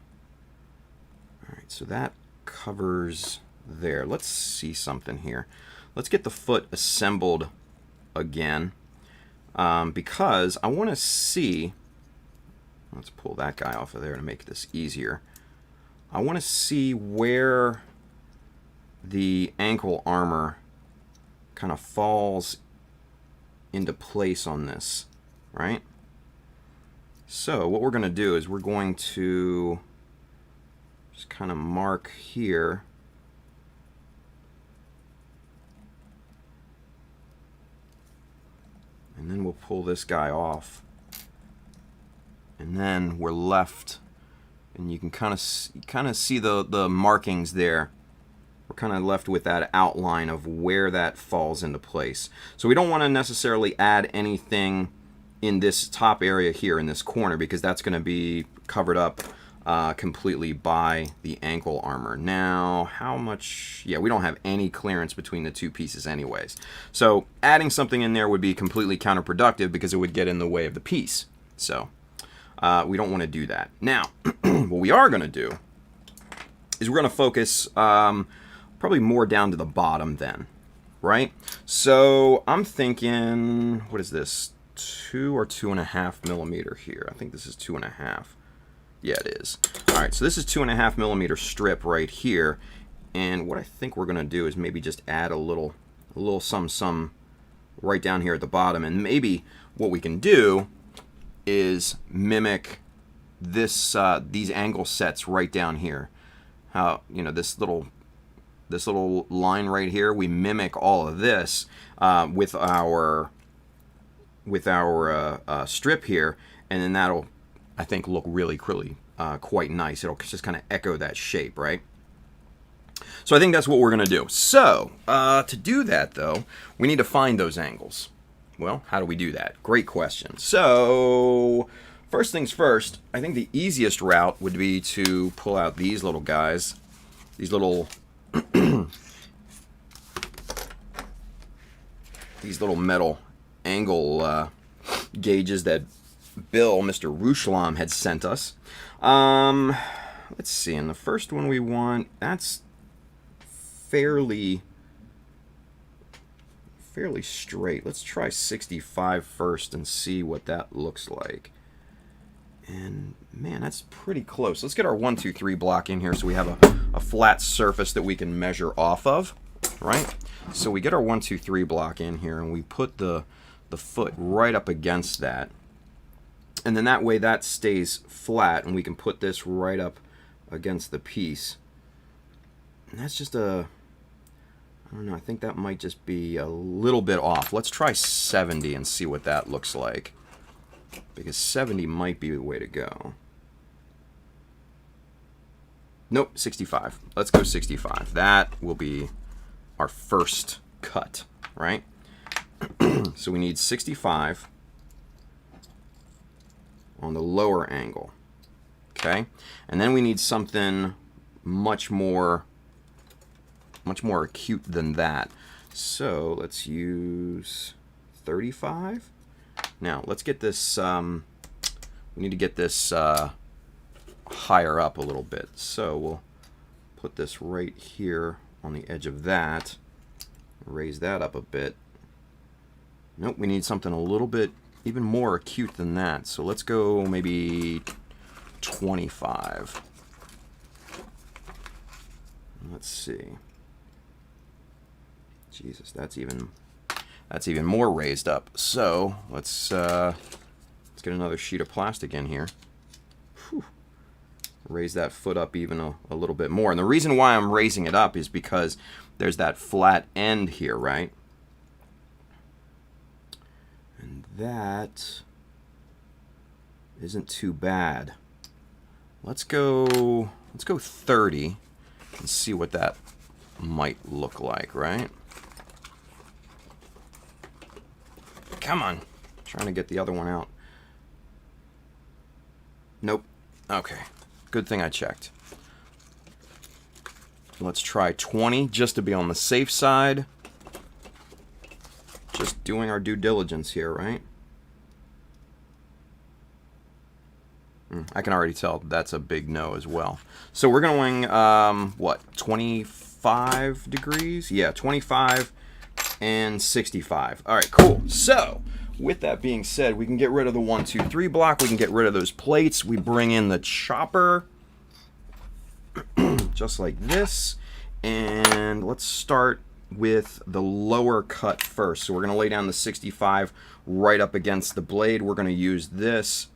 right, so that covers there. Let's see something here. Let's get the foot assembled again, because I want to see. Let's pull that guy off of there to make this easier. I want to see where the ankle armor kind of falls into place on this, right? So what we're going to do is we're going to just kind of mark here. And then we'll pull this guy off. And then we're left, and you can kind of see the markings there. We're kind of left with that outline of where that falls into place. So we don't want to necessarily add anything in this top area here in this corner, because that's going to be covered up completely by the ankle armor. Now, how much? Yeah, we don't have any clearance between the two pieces anyways. So adding something in there would be completely counterproductive, because it would get in the way of the piece. So we don't want to do that. Now, what we are going to do is we're going to focus probably more down to the bottom then, right? So I'm thinking, what is this? 2 or 2.5 millimeter here. I think this is 2.5. Yeah, it is. All right, so this is 2.5 millimeter strip right here, and what I think we're gonna do is maybe just add a little some right down here at the bottom, and maybe what we can do is mimic this these angle sets right down here. How, you know, this little line right here, we mimic all of this with our strip here, and then that'll, I think, look really quite nice. It'll just kind of echo that shape, right? So I think that's what we're going to do. So to do that, though, we need to find those angles. Well, how do we do that? Great question. So first things first, I think the easiest route would be to pull out these little guys, these little these little metal angle gauges that Bill, Mr. Rushlom, had sent us. Let's see, and the first one we want, that's fairly straight. Let's try 65 first and see what that looks like. And man, that's pretty close. Let's get our 1, 2, 3 block in here so we have a flat surface that we can measure off of, right? So we get our 1, 2, 3 block in here, and we put the foot right up against that. And then that way that stays flat, and we can put this right up against the piece. And that's just a I don't know, I think that might just be a little bit off. Let's try 70 and see what that looks like. Because 70 might be the way to go. Nope, 65. Let's go 65. That will be our first cut, right? So we need 65 on the lower angle, okay? And then we need something much more acute than that. So let's use 35. Now let's get this. We need to get this higher up a little bit. So we'll put this right here on the edge of that. Raise that up a bit. Nope, we need something a little bit even more acute than that. So let's go maybe 25. Let's see. Jesus, that's even more raised up. So let's get another sheet of plastic in here. Whew. Raise that foot up even a little bit more. And the reason why I'm raising it up is because there's that flat end here, right? And that isn't too bad. Let's go 30 and see what that might look like, right? Come on. Trying to get the other one out. Nope. Okay. Good thing I checked. Let's try 20 just to be on the safe side. Just doing our due diligence here, right? I can already tell that's a big no as well. So we're going, what, 25 degrees? Yeah, 25 and 65. All right, cool. So with that being said, we can get rid of the 1, 2, 3 block. We can get rid of those plates. We bring in the chopper just like this. And let's start with the lower cut first. So we're going to lay down the 65 right up against the blade. We're going to use this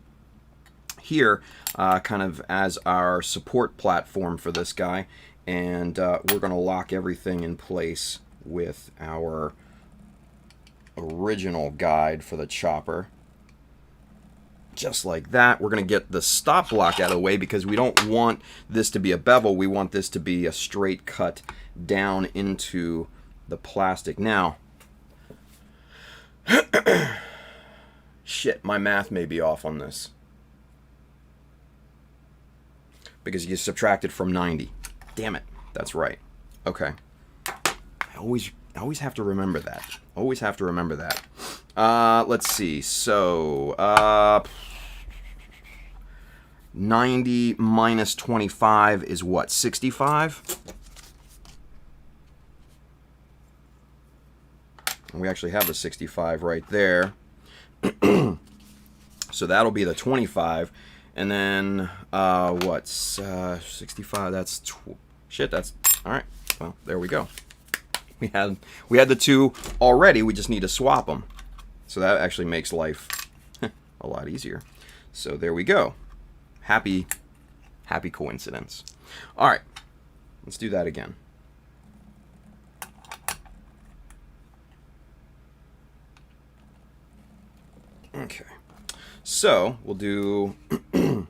here kind of as our support platform for this guy. And we're going to lock everything in place with our original guide for the chopper. Just like that. We're going to get the stop block out of the way because we don't want this to be a bevel. We want this to be a straight cut down into the plastic. Now, shit, my math may be off on this. Because you subtracted from 90. Damn it. That's right. Okay. I always have to remember that. Always have to remember that. Let's see. So, 90 minus 25 is what? 65? We actually have the 65 right there. So that'll be the 25. And then, what's 65? That's shit. That's all right. Well, there we go. We had the two already. We just need to swap them. So that actually makes life a lot easier. So there we go. Happy coincidence. All right, let's do that again. Okay. So we'll do. Let's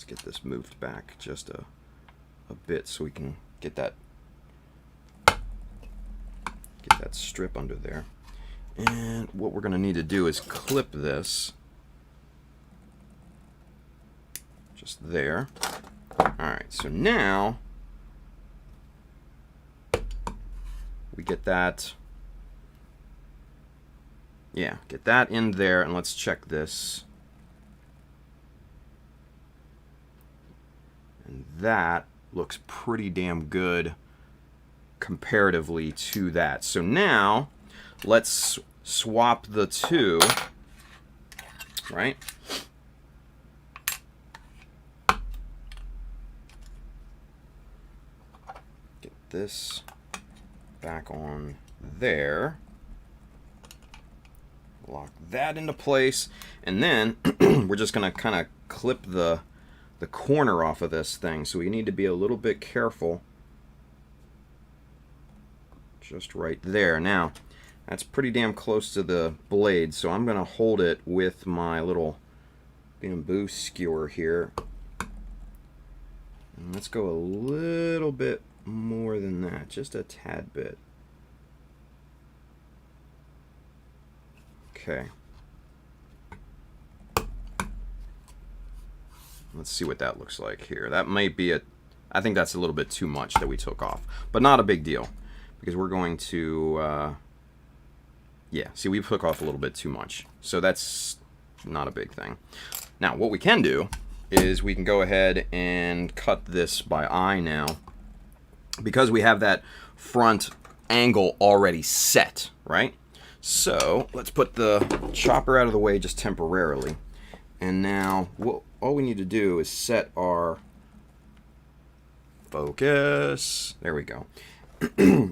get this moved back just a bit so we can get that strip under there. And what we're going to need to do is clip this just there. All right. So now we get that. Yeah, get that in there, and let's check this. And that looks pretty damn good comparatively to that. So now, let's swap the two, right? Get this back on there. Lock that into place, and then we're just going to kind of clip the corner off of this thing. So we need to be a little bit careful just right there. Now, that's pretty damn close to the blade, so I'm going to hold it with my little bamboo skewer here. And let's go a little bit more than that, just a tad bit. Okay. Let's see what that looks like here. That might be I think that's a little bit too much that we took off, but not a big deal, because we're going to, yeah, see, we took off a little bit too much, so that's not a big thing. Now, what we can do is we can go ahead and cut this by eye now, because we have that front angle already set, right? So let's put the chopper out of the way just temporarily. And now all we need to do is set our focus. There we go.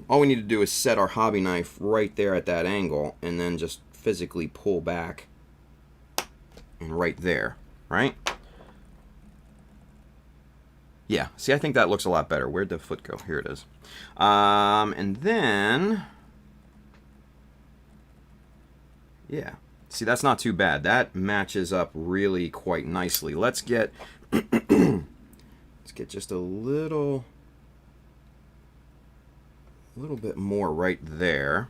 All we need to do is set our hobby knife right there at that angle, and then just physically pull back and right there, right? Yeah, see, I think that looks a lot better. Where'd the foot go? Here it is. And then, yeah. See, that's not too bad. That matches up really quite nicely. Let's get just a little bit more right there.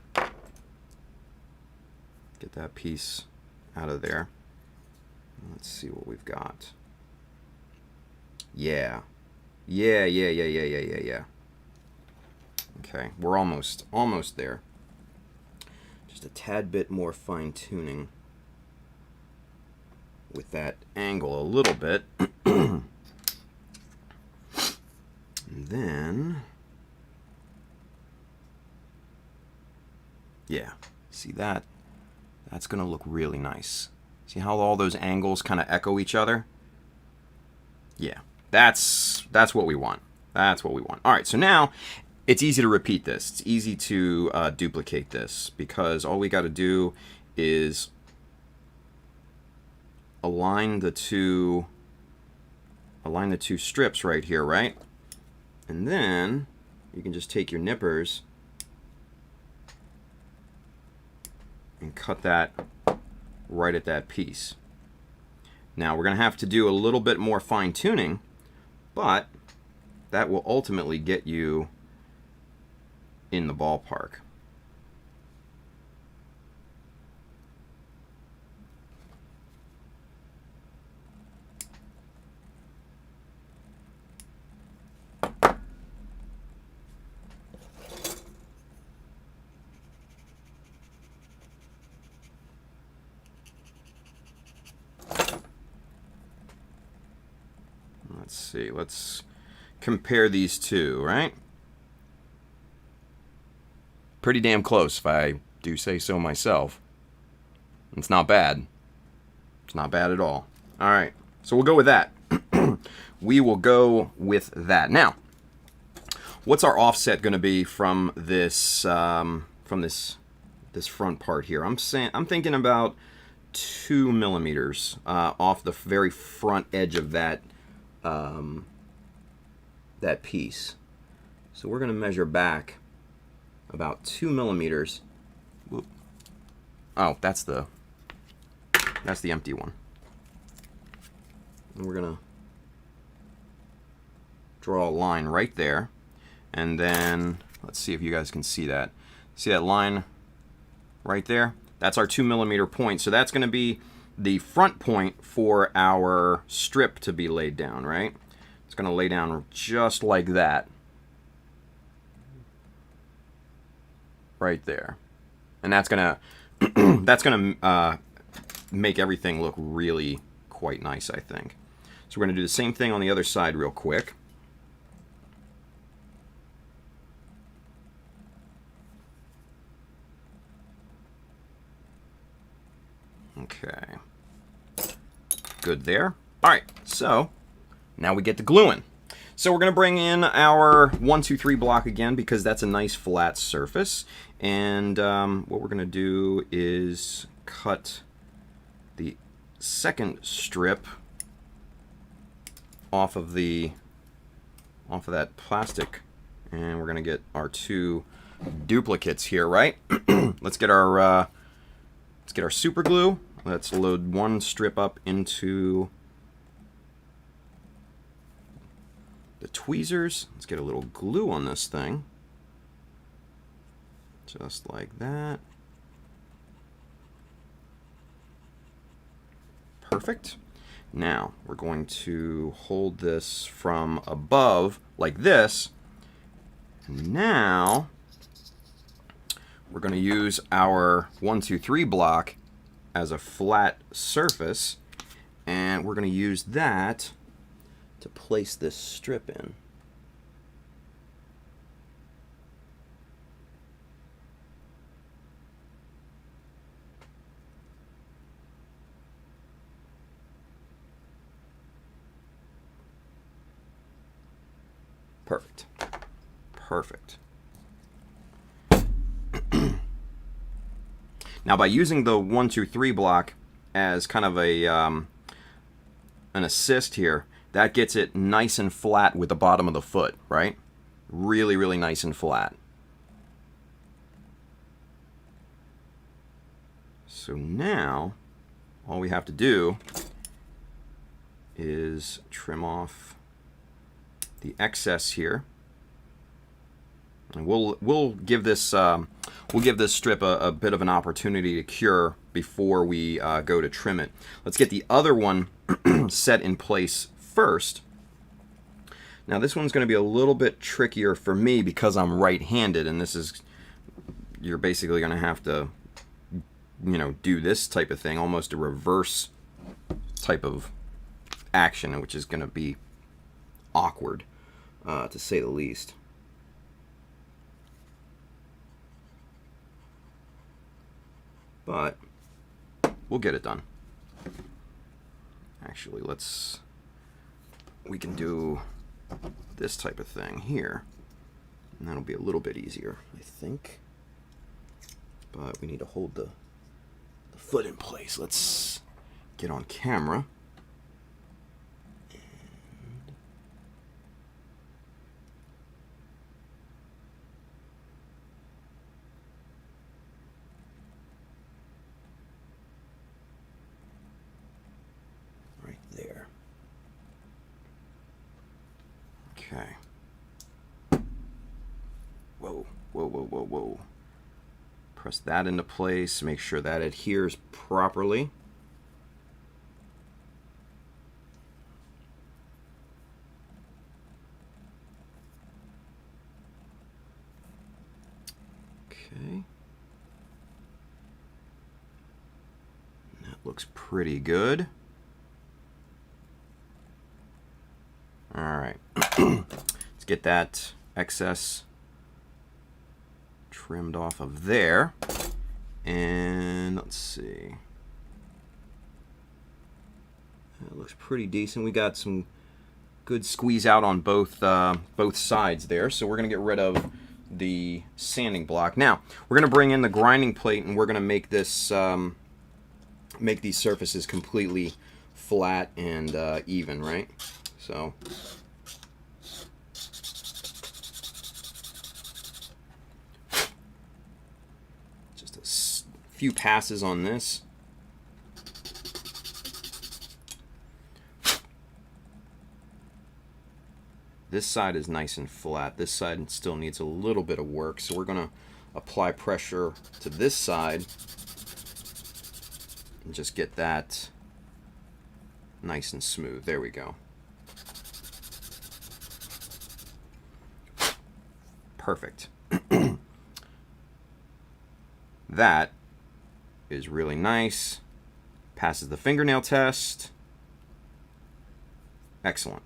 Get that piece out of there. Let's see what we've got. Yeah. Yeah. Okay, we're almost there. Just a tad bit more fine-tuning with that angle a little bit. And then, yeah, see that? That's going to look really nice. See how all those angles kind of echo each other? Yeah, that's what we want. That's what we want. All right, so now it's easy to repeat this. It's easy to duplicate this, because all we got to do is align the two strips right here, right? And then you can just take your nippers and cut that right at that piece. Now we're going to have to do a little bit more fine-tuning, but that will ultimately get you in the ballpark. Let's see, let's compare these two, right? Pretty damn close, if I do say so myself. It's not bad. It's not bad at all. All right, so we'll go with that. We will go with that. Now, what's our offset going to be from this this front part here? I'm thinking about 2 millimeters off the very front edge of that that piece. So we're going to measure back about 2 millimeters. Whoop. Oh, that's the empty one. And we're going to draw a line right there, and then let's see if you guys can see that. See that line right there? That's our 2 millimeter point. So that's going to be the front point for our strip to be laid down, right? It's going to lay down just like that. Right there. And that's going to make everything look really quite nice, I think. So we're going to do the same thing on the other side real quick. Okay. Good there. All right, so now we get to gluing. So we're going to bring in our 1, 2, 3 block again, because that's a nice flat surface. And what we're going to do is cut the second strip off of that plastic, and we're going to get our 2 duplicates here, right? Let's get our super glue. Let's load one strip up into the tweezers. Let's get a little glue on this thing. Just like that. Perfect. Now, we're going to hold this from above like this. And now, we're going to use our 1, 2, 3 block as a flat surface, and we're going to use that to place this strip in. Perfect. Perfect. Now, by using the 1, 2, 3 block as kind of a an assist here, that gets it nice and flat with the bottom of the foot, right? Really, really nice and flat. So now, all we have to do is trim off the excess here, and we'll give this strip a bit of an opportunity to cure before we go to trim it. Let's get the other one set in place first. Now this one's going to be a little bit trickier for me because I'm right-handed, and you're basically going to have to, you know, do this type of thing, almost a reverse type of action, which is going to be awkward, to say the least. But we'll get it done. Actually, we can do this type of thing here, and that'll be a little bit easier, I think. But we need to hold the foot in place. Let's get on camera. There. Okay. Whoa, whoa, whoa, whoa, whoa. Press that into place, make sure that adheres properly. Okay. That looks pretty good. All right, let's get that excess trimmed off of there, and let's see. That looks pretty decent. We got some good squeeze out on both sides there, so we're gonna get rid of the sanding block. Now we're gonna bring in the grinding plate, and we're gonna make this make these surfaces completely flat and even, right? So just a few passes on this. This side is nice and flat. This side still needs a little bit of work, so we're going to apply pressure to this side and just get that nice and smooth. There we go. Perfect. That is really nice. Passes the fingernail test. Excellent.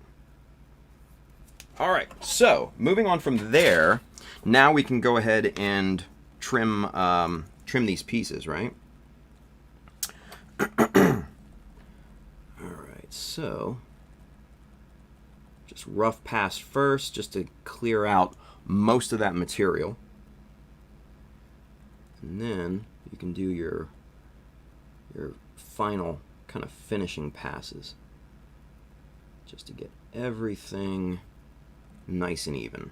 All right, so moving on from there, now we can go ahead and trim these pieces, right? All right, so just rough pass first, just to clear out most of that material, and then you can do your final kind of finishing passes just to get everything nice and even.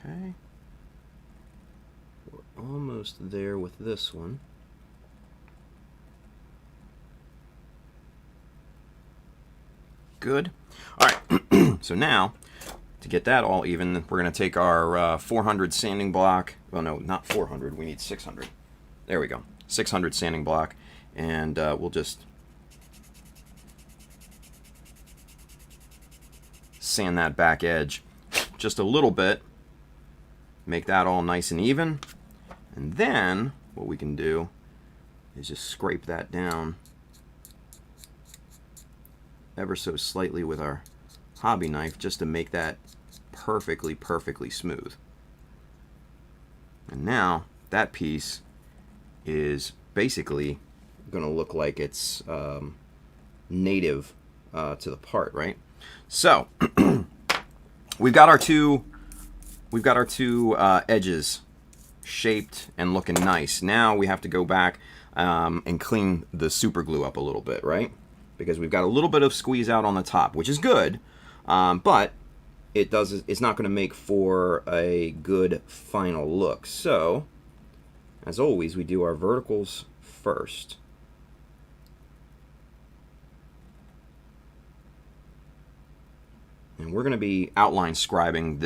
Okay. We're almost there with this one. Good. All right. So now, to get that all even, we're going to take our 400 sanding block. Well, no, not 400. We need 600. There we go. 600 sanding block. And we'll just sand that back edge just a little bit. Make that all nice and even. And then what we can do is just scrape that down ever so slightly with our hobby knife just to make that perfectly smooth. And now that piece is basically going to look like it's native to the part, right? So we've got our two edges shaped and looking nice. Now we have to go back and clean the super glue up a little bit, right? Because we've got a little bit of squeeze out on the top, which is good, but it's not going to make for a good final look. So, as always, we do our verticals first. And we're going to be outline scribing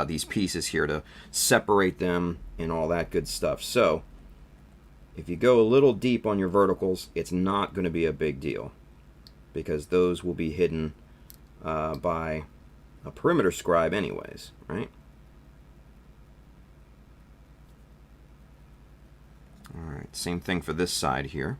these pieces here to separate them and all that good stuff. So, if you go a little deep on your verticals, it's not going to be a big deal, because those will be hidden by a perimeter scribe anyways, right? All right, same thing for this side here.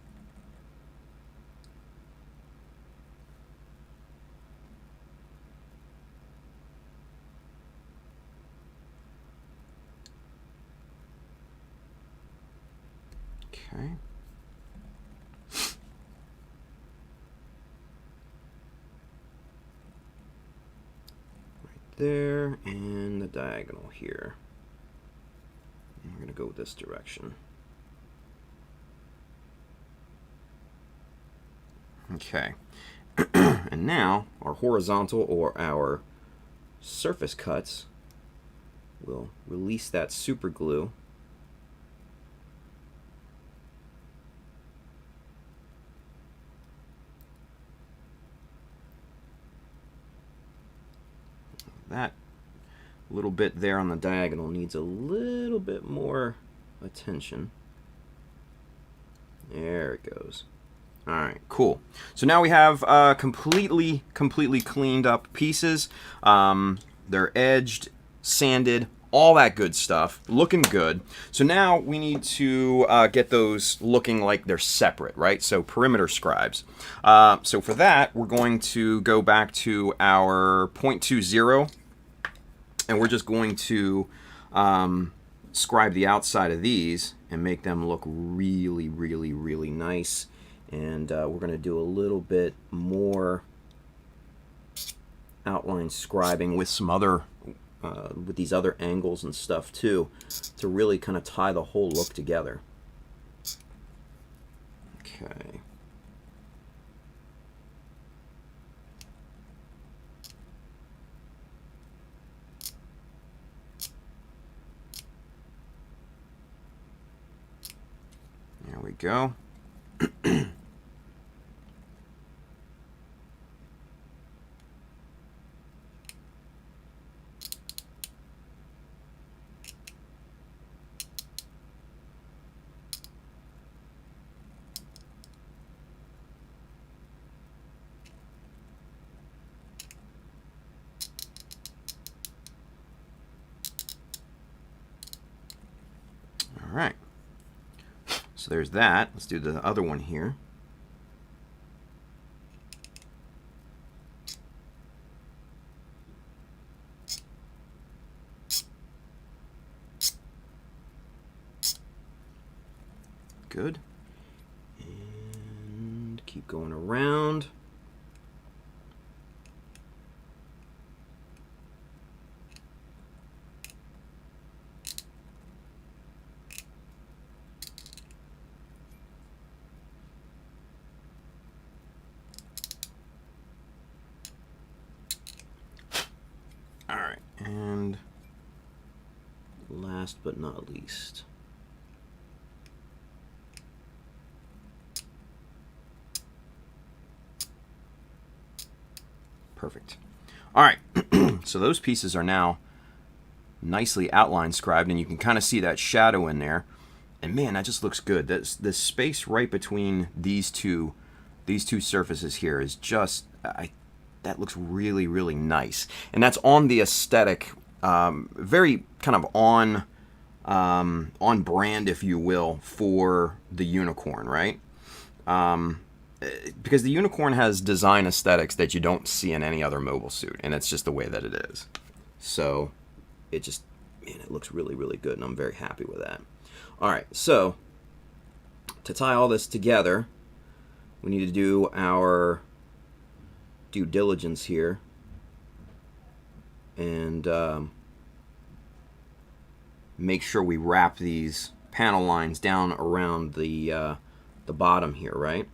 Okay. There, and the diagonal here. And we're going to go this direction. Okay. And now our horizontal or our surface cuts will release that super glue. That little bit there on the diagonal needs a little bit more attention. There it goes. All right, cool. So now we have completely cleaned up pieces. They're edged, sanded, all that good stuff, looking good. So now we need to get those looking like they're separate, right? So perimeter scribes. So for that, we're going to go back to our 0.20, and we're just going to scribe the outside of these and make them look really nice. And we're going to do a little bit more outline scribing with some other with these other angles and stuff too, to really kind of tie the whole look together. Okay. There we go. All right. So there's that. Let's do the other one here. Good. And keep going around. All right, and last but not least. Perfect. All right, so those pieces are now nicely outline scribed, and you can kind of see that shadow in there. And man, that just looks good. The space right between these two surfaces here is just, that looks really, really nice. And that's on the aesthetic, very kind of on brand, if you will, for the unicorn, right? Because the unicorn has design aesthetics that you don't see in any other mobile suit, and it's just the way that it is. So it just, man, it looks really, really good, and I'm very happy with that. All right, so to tie all this together, we need to do our due diligence here, and make sure we wrap these panel lines down around the bottom here, right?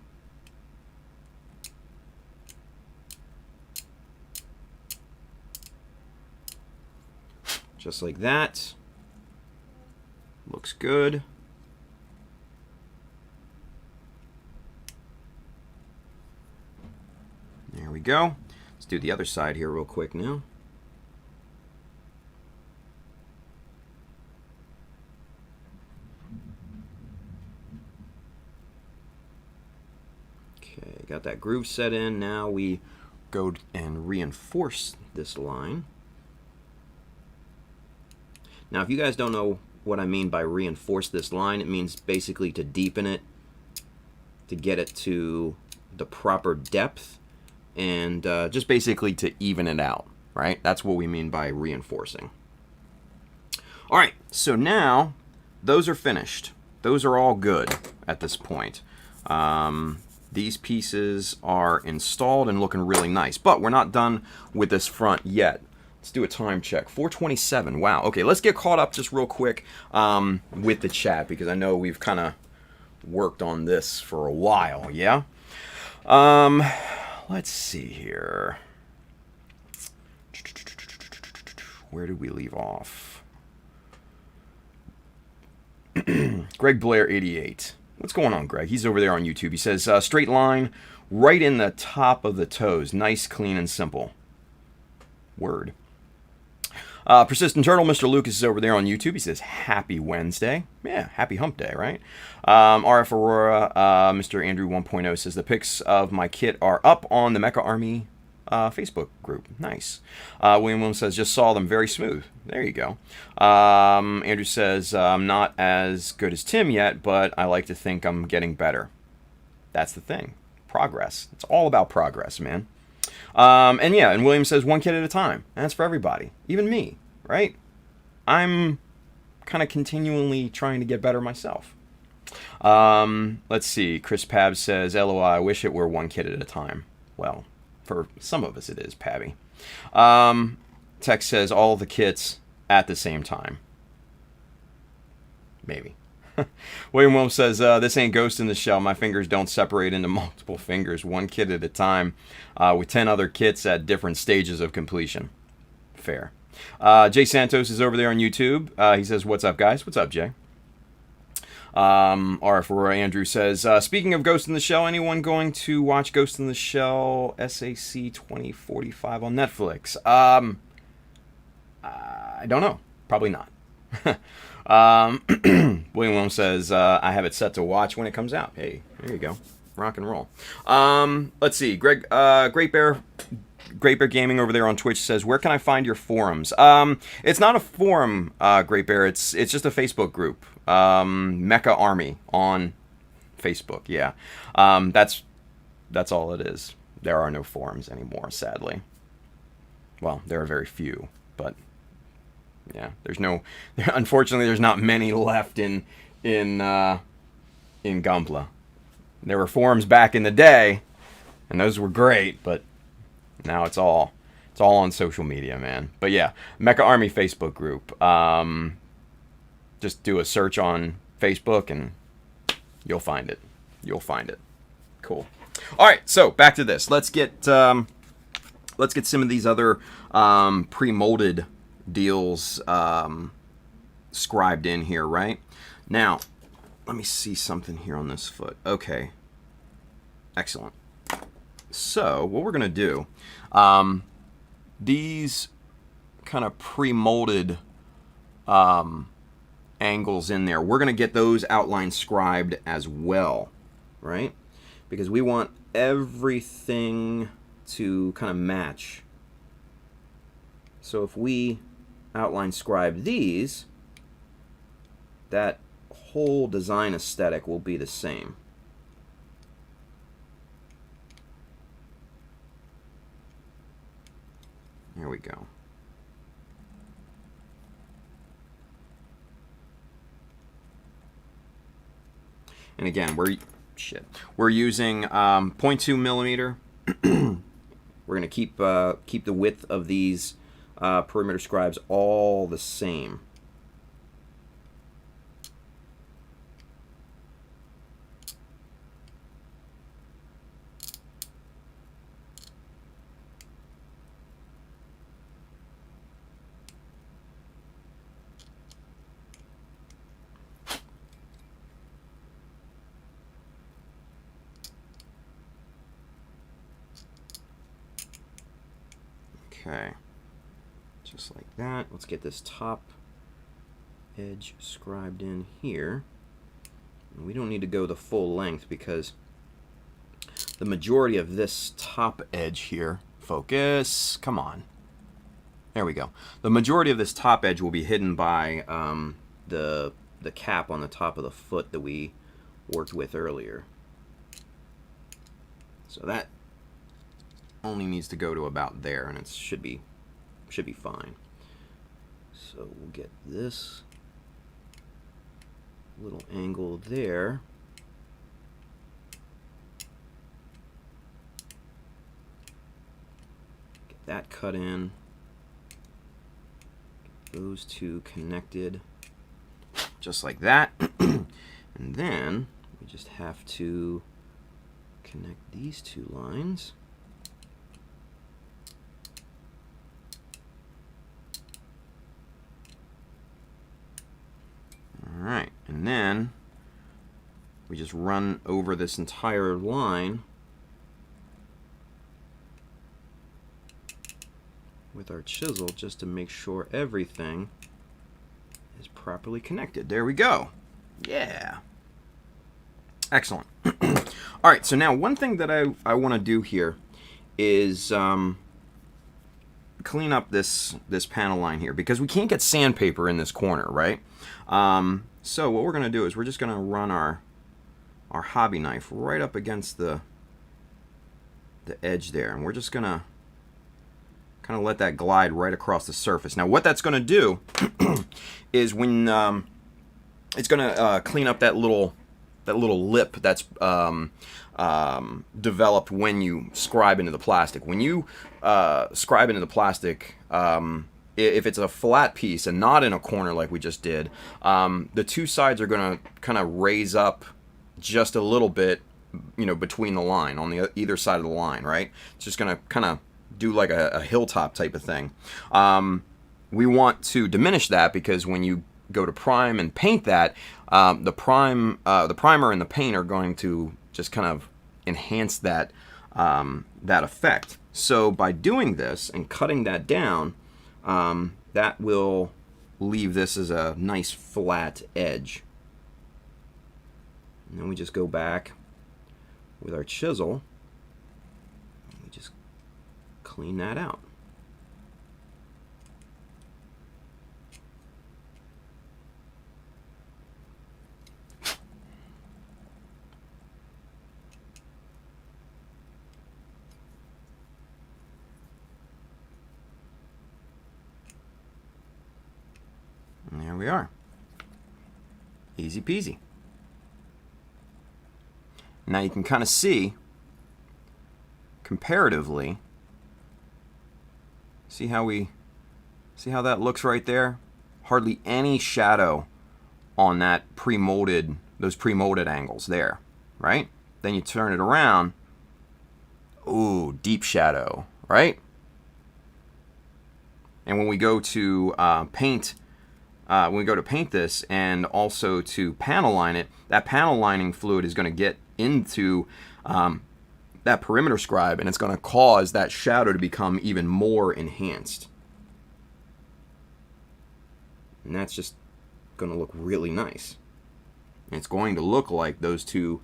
Just like that. Looks good. There we go. Let's do the other side here real quick now. Okay, got that groove set in. Now we go and reinforce this line. Now, if you guys don't know what I mean by reinforce this line, it means basically to deepen it, to get it to the proper depth, and just basically to even it out, right? That's what we mean by reinforcing. All right, so now those are finished. Those are all good at this point. These pieces are installed and looking really nice, but we're not done with this front yet. Let's do a time check. 4:27. Wow. Okay, let's get caught up just real quick with the chat, because I know we've kind of worked on this for a while, yeah? Let's see here. Where did we leave off? Greg Blair 88. What's going on, Greg? He's over there on YouTube. He says, straight line right in the top of the toes. Nice, clean, and simple. Word. Persistent Turtle, Mr. Lucas is over there on YouTube. He says, happy Wednesday. Yeah, happy hump day, right? RF Aurora, Mr. Andrew 1.0 says, the pics of my kit are up on the Mecha Army Facebook group. Nice. William Williams says, just saw them, very smooth. There you go. Andrew says, I'm not as good as Tim yet, but I like to think I'm getting better. That's the thing. Progress. It's all about progress, man. And yeah, and William says, one kid at a time. And that's for everybody. Even me, right? I'm kind of continually trying to get better myself. Let's see. Chris Pab says, LOI, I wish it were one kid at a time. Well, for some of us it is, Pabby. Tex says, all the kits at the same time. Maybe. William Williams says, this ain't Ghost in the Shell. My fingers don't separate into multiple fingers, one kit at a time, with 10 other kits at different stages of completion. Fair. Jay Santos is over there on YouTube. He says, what's up, guys? What's up, Jay? RF Aurora Andrew says, speaking of Ghost in the Shell, anyone going to watch Ghost in the Shell SAC 2045 on Netflix? I don't know. Probably not. William Williams says, I have it set to watch when it comes out. Hey, there you go. Rock and roll. Let's see. Great Bear Gaming over there on Twitch says, where can I find your forums? It's not a forum, Great Bear. It's just a Facebook group. Mecha Army on Facebook. Yeah. That's all it is. There are no forums anymore, sadly. Well, there are very few, but yeah, unfortunately, there's not many left in Gunpla. There were forums back in the day, and those were great, but now it's all on social media, man. But yeah, Mecha Army Facebook group. Just do a search on Facebook, and you'll find it. Cool. All right, so back to this. Let's get some of these other pre-molded deals scribed in here, right? Now, let me see something here on this foot. Okay. Excellent. So, what we're going to do, these kind of pre-molded angles in there, we're going to get those outlines scribed as well, right? Because we want everything to kind of match. So if we outline scribe these, that whole design aesthetic will be the same. There we go. And again, we're using 0.2 millimeter. We're going to keep the width of these perimeter scribes all the same. Okay, just like that. Let's get this top edge scribed in here. And we don't need to go the full length because the majority of this top edge here, focus, come on. There we go. The majority of this top edge will be hidden by the cap on the top of the foot that we worked with earlier. So that only needs to go to about there, and it should be fine. So we'll get this little angle there. Get that cut in. Get those two connected, just like that. And then we just have to connect these two lines. Alright, and then we just run over this entire line with our chisel just to make sure everything is properly connected. There we go. Yeah. Excellent. Alright, so now one thing that I want to do here is clean up this panel line here, because we can't get sandpaper in this corner, right? So what we're going to do is we're just going to run our hobby knife right up against the edge there, and we're just going to kind of let that glide right across the surface. Now what that's going to do is when it's going to clean up that little lip that's developed when you scribe into the plastic. When you scribe into the plastic, if it's a flat piece and not in a corner like we just did, the two sides are going to kind of raise up just a little bit, you know, between the line on the either side of the line, right? It's just going to kind of do like a hilltop type of thing. We want to diminish that because when you go to prime and paint that, the primer and the paint are going to just kind of enhance that that effect. So by doing this and cutting that down, that will leave this as a nice flat edge. And then we just go back with our chisel and we just clean that out. And there we are. Easy peasy. Now you can kind of see, comparatively, see how that looks right there? Hardly any shadow on that those pre-molded angles there, right? Then you turn it around, ooh, deep shadow, right? And when we go to paint when we go to paint this and also to panel line it, that panel lining fluid is going to get into that perimeter scribe, and it's going to cause that shadow to become even more enhanced. And that's just going to look really nice. And it's going to look like those two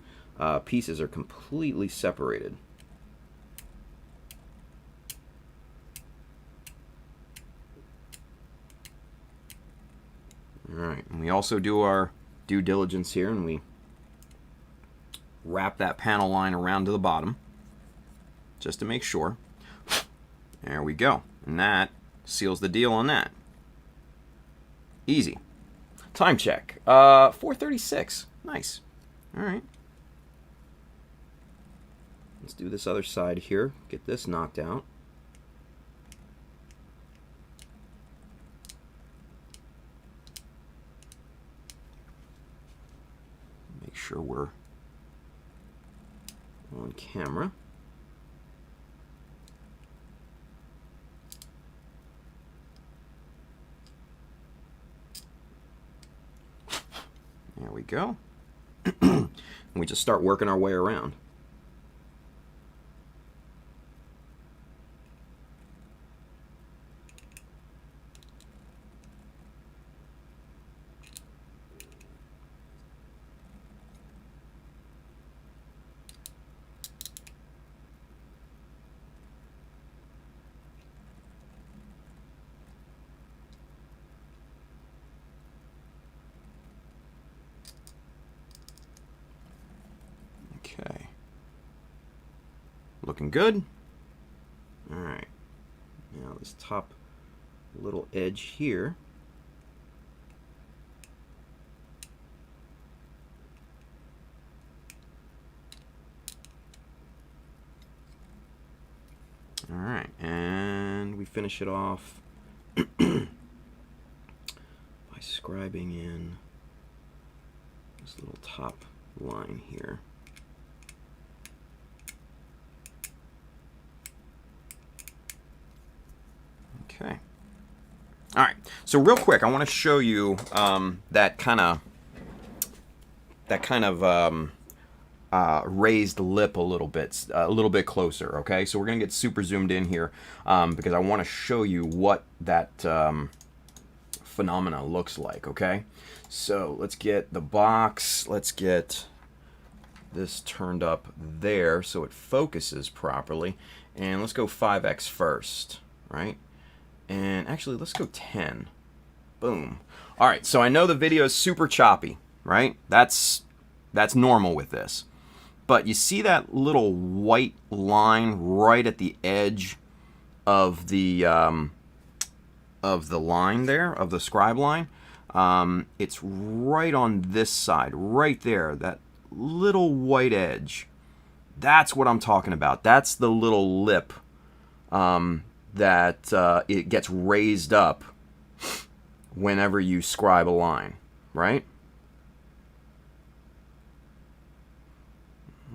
pieces are completely separated. Alright, and we also do our due diligence here, and we wrap that panel line around to the bottom just to make sure. There we go. And that seals the deal on that. Easy. Time check. 4:36. Nice. Alright. Let's do this other side here. Get this knocked out. Make sure we're on camera. There we go. And we just start working our way around. Okay. Looking good. All right. Now this top little edge here. All right, and we finish it off by scribing in this little top line here. Okay. All right. So real quick, I want to show you that kind of raised lip a little bit closer. Okay. So we're gonna get super zoomed in here because I want to show you what that phenomena looks like. Okay. So let's get the box. Let's get this turned up there so it focuses properly, and let's go 5x first, right? And actually, let's go 10. Boom. All right, so I know the video is super choppy, right? That's normal with this. But you see that little white line right at the edge of the line there, of the scribe line? It's right on this side, right there, that little white edge. That's what I'm talking about. That's the little lip that it gets raised up whenever you scribe a line, right?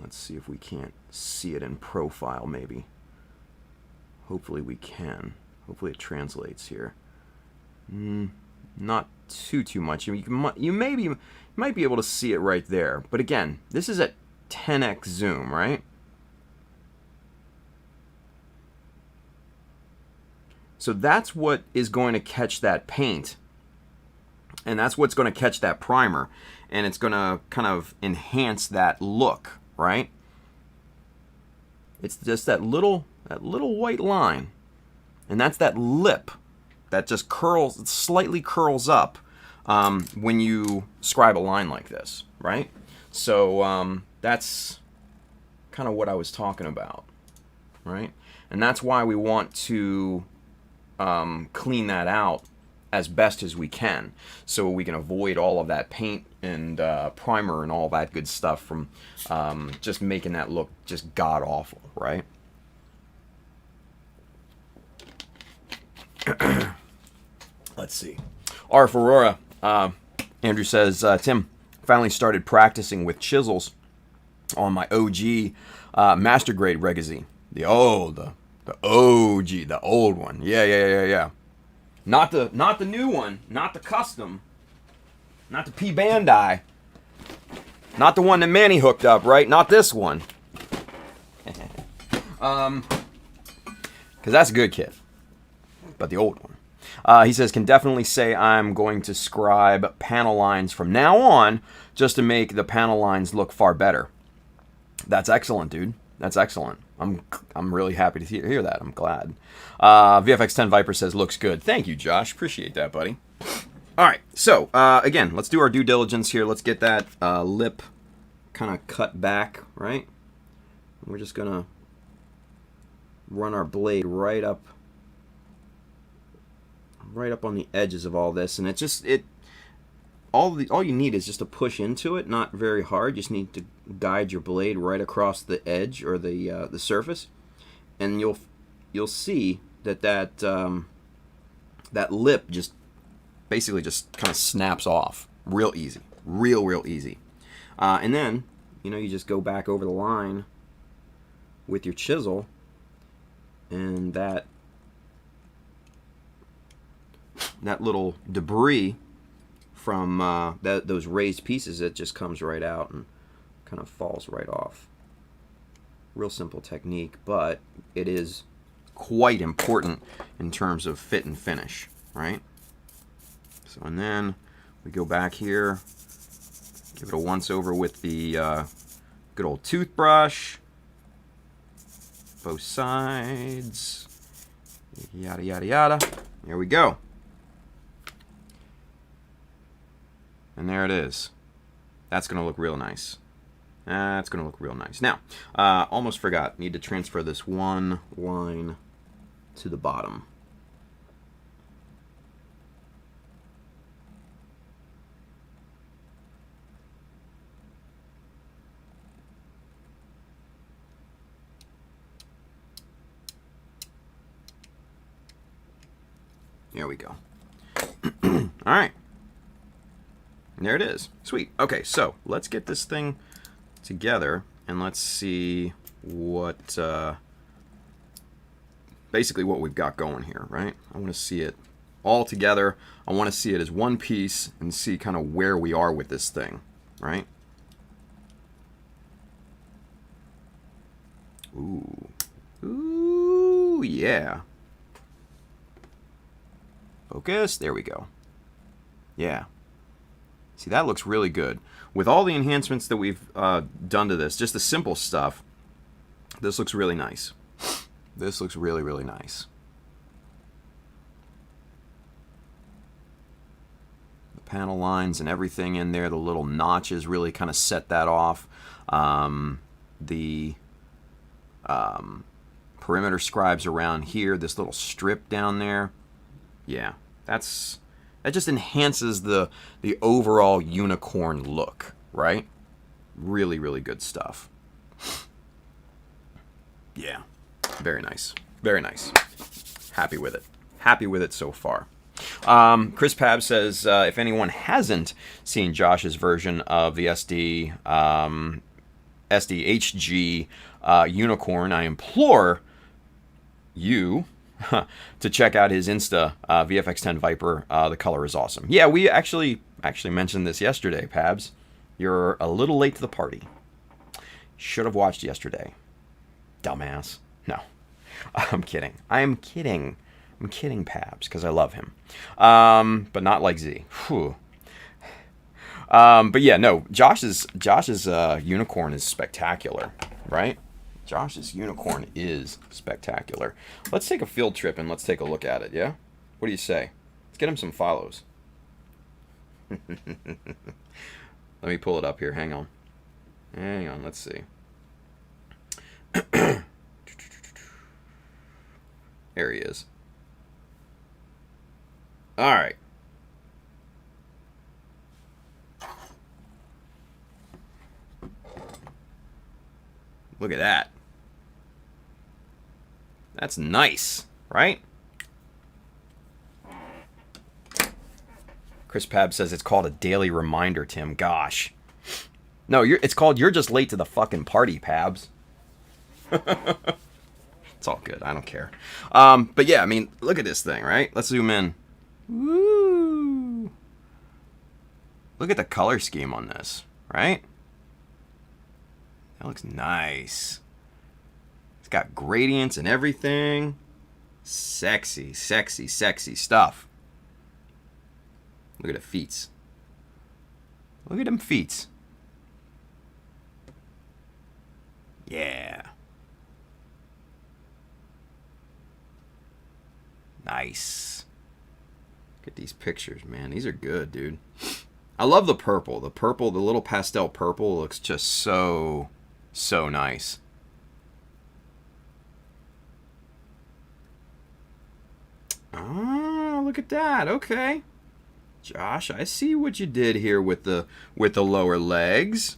Let's see if we can't see it in profile, maybe. Hopefully we can. Hopefully it translates here. Not too much. You might be able to see it right there. But again, this is at 10x zoom, right? So that's what is going to catch that paint. And that's what's going to catch that primer. And it's going to kind of enhance that look, right? It's just that little white line. And that's that lip that just slightly curls up when you scribe a line like this, right? So that's kind of what I was talking about, right? And that's why we want to clean that out as best as we can, so we can avoid all of that paint and primer and all that good stuff from just making that look just god awful, right? Let's see. R. Aurora, Andrew says, Tim, finally started practicing with chisels on my OG master grade Regazine. The OG, the old one. Yeah. Not the new one, not the custom, not the P Bandai, not the one that Manny hooked up, right? Not this one. Because that's a good kit, but the old one. He says, can definitely say I'm going to scribe panel lines from now on just to make the panel lines look far better. That's excellent, dude. That's excellent. I'm really happy to hear that. I'm glad. VFX10 Viper says, looks good. Thank you, Josh. Appreciate that, buddy. All right. So, again, let's do our due diligence here. Let's get that lip kind of cut back, right? We're just going to run our blade right up on the edges of all this. And all you need is just to push into it, not very hard. You just need to guide your blade right across the edge or the surface, and you'll see that lip just basically just kind of snaps off real easy, real easy. And then you just go back over the line with your chisel, and that little debris from those raised pieces, it just comes right out and kind of falls right off. Real simple technique, but it is quite important in terms of fit and finish, right? So, and then we go back here, give it a once over with the good old toothbrush, both sides, yada yada yada. There we go. And there it is. That's going to look real nice. That's going to look real nice. Now, almost forgot. Need to transfer this one line to the bottom. There we go. All right. And there it is. Sweet. Okay, so let's get this thing together and let's see what basically what we've got going here, right? I want to see it all together. I want to see it as one piece and see kind of where we are with this thing, right? Ooh. Ooh, yeah. Focus. There we go. Yeah. See, that looks really good. With all the enhancements that we've done to this, just the simple stuff, this looks really nice. This looks really, really nice. The panel lines and everything in there, the little notches really kind of set that off. The perimeter scribes around here, this little strip down there. Yeah, that just enhances the overall unicorn look, right? Really, really good stuff. Yeah, very nice. Very nice. Happy with it. Happy with it so far. Chris Pab says, if anyone hasn't seen Josh's version of the SDHG unicorn, I implore you to check out his Insta, VFX10 Viper. The color is awesome. Yeah, we actually mentioned this yesterday, Pabs. You're a little late to the party. Should have watched yesterday. Dumbass. No. I'm kidding. I'm kidding, Pabs, because I love him. But not like Z. Whew. But yeah, no, Josh's unicorn is spectacular, right? Josh's unicorn is spectacular. Let's take a field trip and let's take a look at it, yeah? What do you say? Let's get him some follows. Let me pull it up here. Hang on. Hang on. Let's see. There he is. All right. Look at that. That's nice, right? Chris Pab says it's called a daily reminder, Tim. Gosh. No, it's called you're just late to the fucking party, Pabs. It's all good. I don't care. But yeah, I mean, look at this thing, right? Let's zoom in Woo! Look at the color scheme on this, right? That looks nice. It's got gradients and everything. Sexy, sexy, sexy stuff. Look at the feet. Look at them feet. Yeah. Nice. Look at these pictures, man. These are good, dude. I love the purple. The purple, the little pastel purple looks just so nice. Oh, look at that. Okay. Josh, I see what you did here with the lower legs.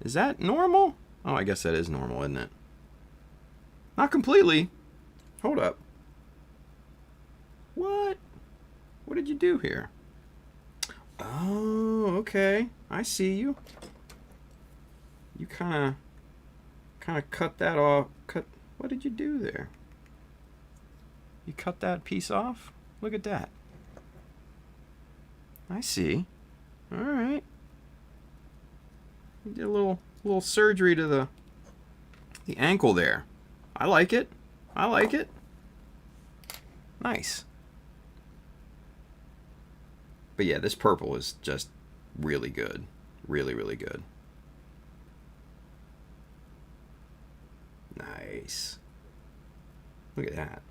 Is that normal? Oh, I guess that is normal, isn't it? Not completely. Hold up. What? What did you do here? Oh, okay. I see you. You kind of cut that off. What did you do there? You cut that piece off? Look at that. I see. All right. You did a little surgery to the ankle there. I like it. I like it. Nice. But yeah, this purple is just really good. Really, really good. Nice. Look at that.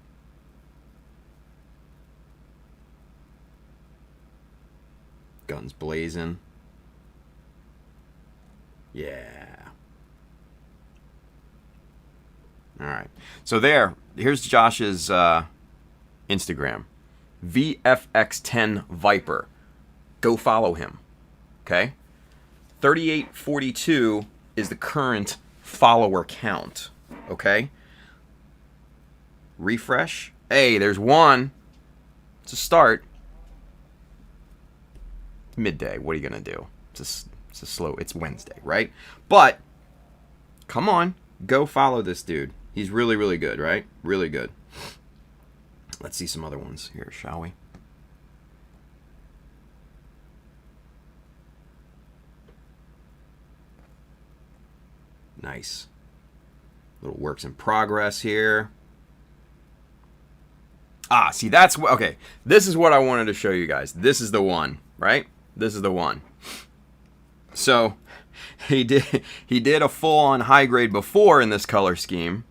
Guns blazing. Yeah. All right. So here's Josh's Instagram. VFX10 Viper. Go follow him. Okay? 3842 is the current follower count. Okay? Refresh. Hey, there's one. It's a start. Midday. What are you going to do? It's Wednesday, right? But, come on. Go follow this dude. He's really, really good, right? Really good. Let's see some other ones here, shall we? Nice. Little works in progress here. Ah, see, that's okay. This is what I wanted to show you guys. This is the one, right? This is the one. So he did a full-on high grade before in this color scheme,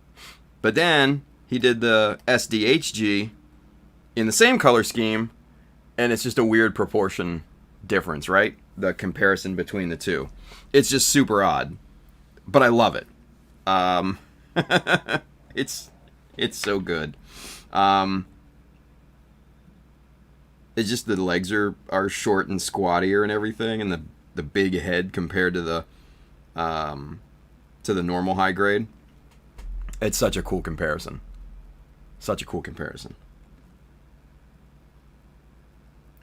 but then he did the SDHG in the same color scheme, and it's just a weird proportion difference, right? The comparison between the two. It's just super odd, but I love it. It's so good. It's just the legs are short and squattier and everything, and the big head compared to the normal high grade. It's such a cool comparison. Such a cool comparison.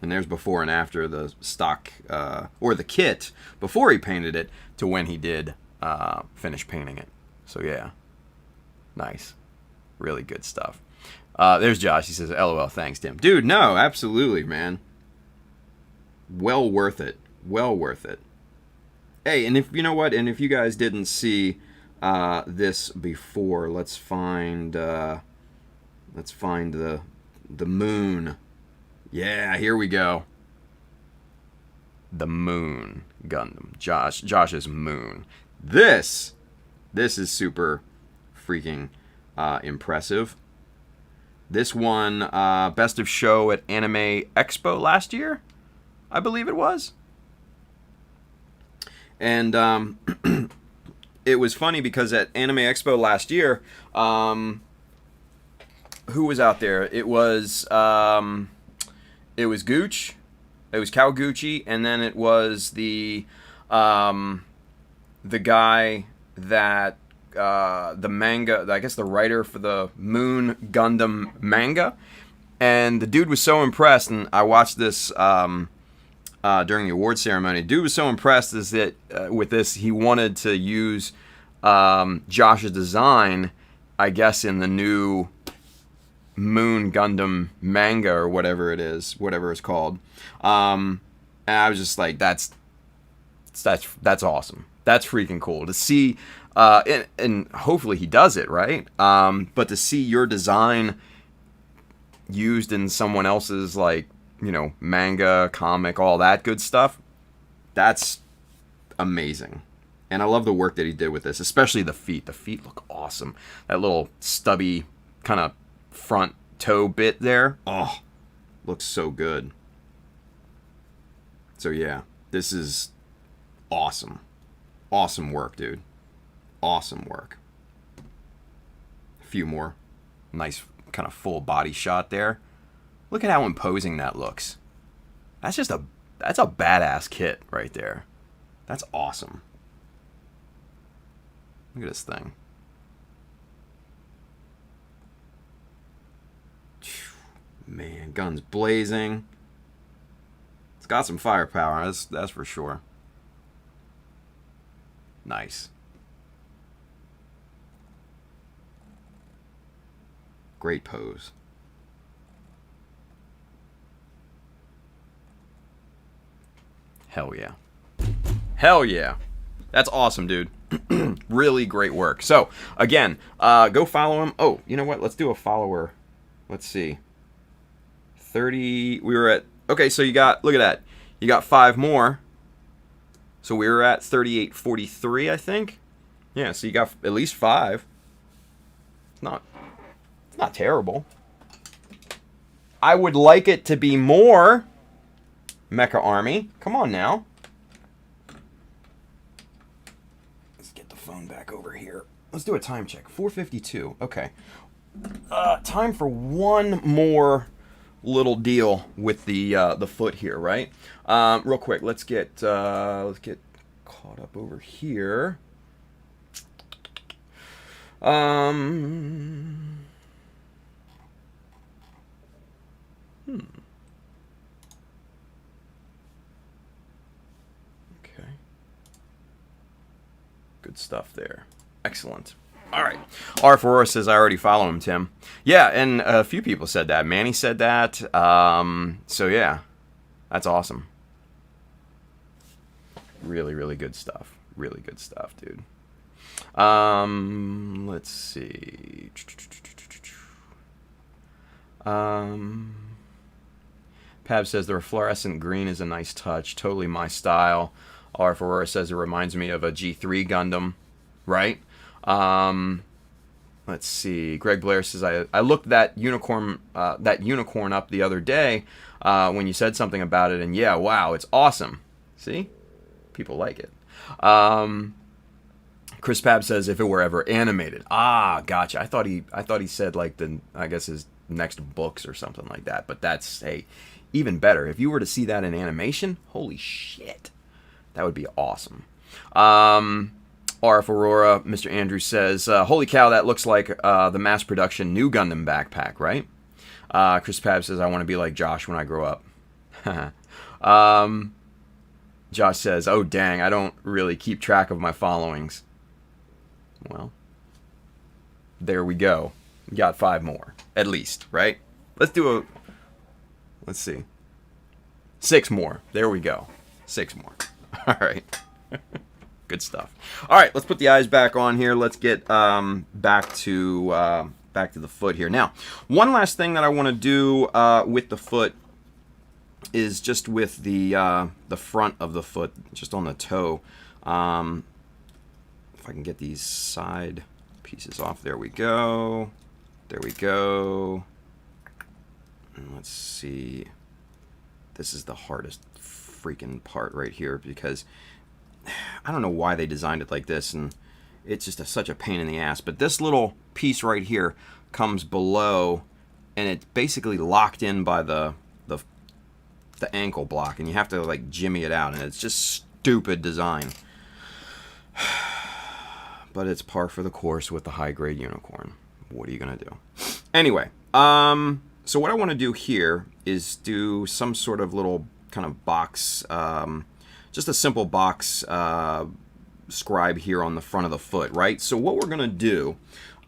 And there's before and after the stock or the kit before he painted it to when he did finish painting it. So yeah, nice, really good stuff. There's Josh. He says, "LOL, thanks, Tim." Dude, no, absolutely, man. Well worth it. Well worth it. Hey, and if you know what, and if you guys didn't see this before, let's find the moon. Yeah, here we go. The Moon Gundam. Josh's Moon. This is super freaking impressive. This won Best of Show at Anime Expo last year, I believe it was. And it was funny because at Anime Expo last year, who was out there? It was Gooch, it was Kawaguchi, and then it was the guy that the manga, I guess the writer for the Moon Gundam manga, and the dude was so impressed, and I watched this during the award ceremony. Dude was so impressed is that with this, he wanted to use Josh's design, I guess, in the new Moon Gundam manga or whatever it is, whatever it's called. And I was just like, that's awesome. That's freaking cool to see. And hopefully he does it right. But to see your design used in someone else's, like, you know, manga, comic, all that good stuff, that's amazing. And I love the work that he did with this, especially the feet. The feet look awesome. That little stubby kind of front toe bit there. Oh, looks so good. So yeah, this is awesome. Awesome work, dude. Awesome work. A few more. Nice kind of full body shot there. Look at how imposing that looks. That's a badass kit right there. That's awesome. Look at this thing. Man, guns blazing. It's got some firepower, that's for sure. Nice. Great pose. Hell yeah. Hell yeah. That's awesome, dude. Really great work. So, again, go follow him. Oh, you know what? Let's do a follower. Let's see. 30. We were at... Okay, so you got... Look at that. You got 5 more. So we were at 3843, I think. Yeah, so you got at least 5. It's not terrible. I would like it to be more. Mecha Army. Come on now. Let's get the phone back over here. Let's do a time check. 4:52. Okay. Time for one more little deal with the foot here, right? Real quick, let's get caught up over here. Okay. Good stuff there. Excellent. All right. R. Aurora says, I already follow him, Tim. Yeah, and a few people said that. Manny said that. So, yeah. That's awesome. Really, really good stuff. Really good stuff, dude. Let's see. Pab says, the fluorescent green is a nice touch. Totally my style. R. Aurora says, it reminds me of a G3 Gundam. Right? Let's see. Greg Blair says, I looked that unicorn up the other day when you said something about it, and yeah, wow, it's awesome. See? People like it. Chris Pab says, if it were ever animated. Ah, gotcha. I thought he said like I guess his next books or something like that. But that's, hey, even better. If you were to see that in animation, holy shit, that would be awesome. RF Aurora, Mr. Andrews says, holy cow, that looks like the mass production New Gundam backpack, right? Chris Pab says, I want to be like Josh when I grow up. Josh says, oh dang, I don't really keep track of my followings. Well, there we go. We got 5 more, at least, right? Let's see. 6 more. There we go. 6 more. All right. Good stuff. All right, let's put the eyes back on here. Let's get back to the foot here. Now, one last thing that I want to do with the foot is just with the front of the foot, just on the toe. If I can get these side pieces off. There we go. There we go. And let's see. This is the hardest freaking part right here because I don't know why they designed it like this, and it's just such a pain in the ass. But this little piece right here comes below, and it's basically locked in by the ankle block, and you have to like jimmy it out, and it's just stupid design. But it's par for the course with the high-grade unicorn. What are you gonna do? Anyway, so what I want to do here is do some sort of little kind of box, just a simple box scribe here on the front of the foot, right? So what we're gonna do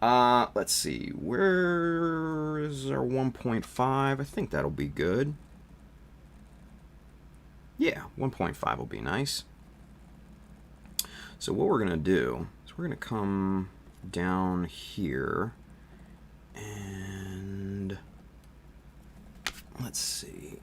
Let's see. Where is our 1.5? I think that'll be good. Yeah, 1.5 will be nice. So what we're going to do is we're going to come down here and let's see.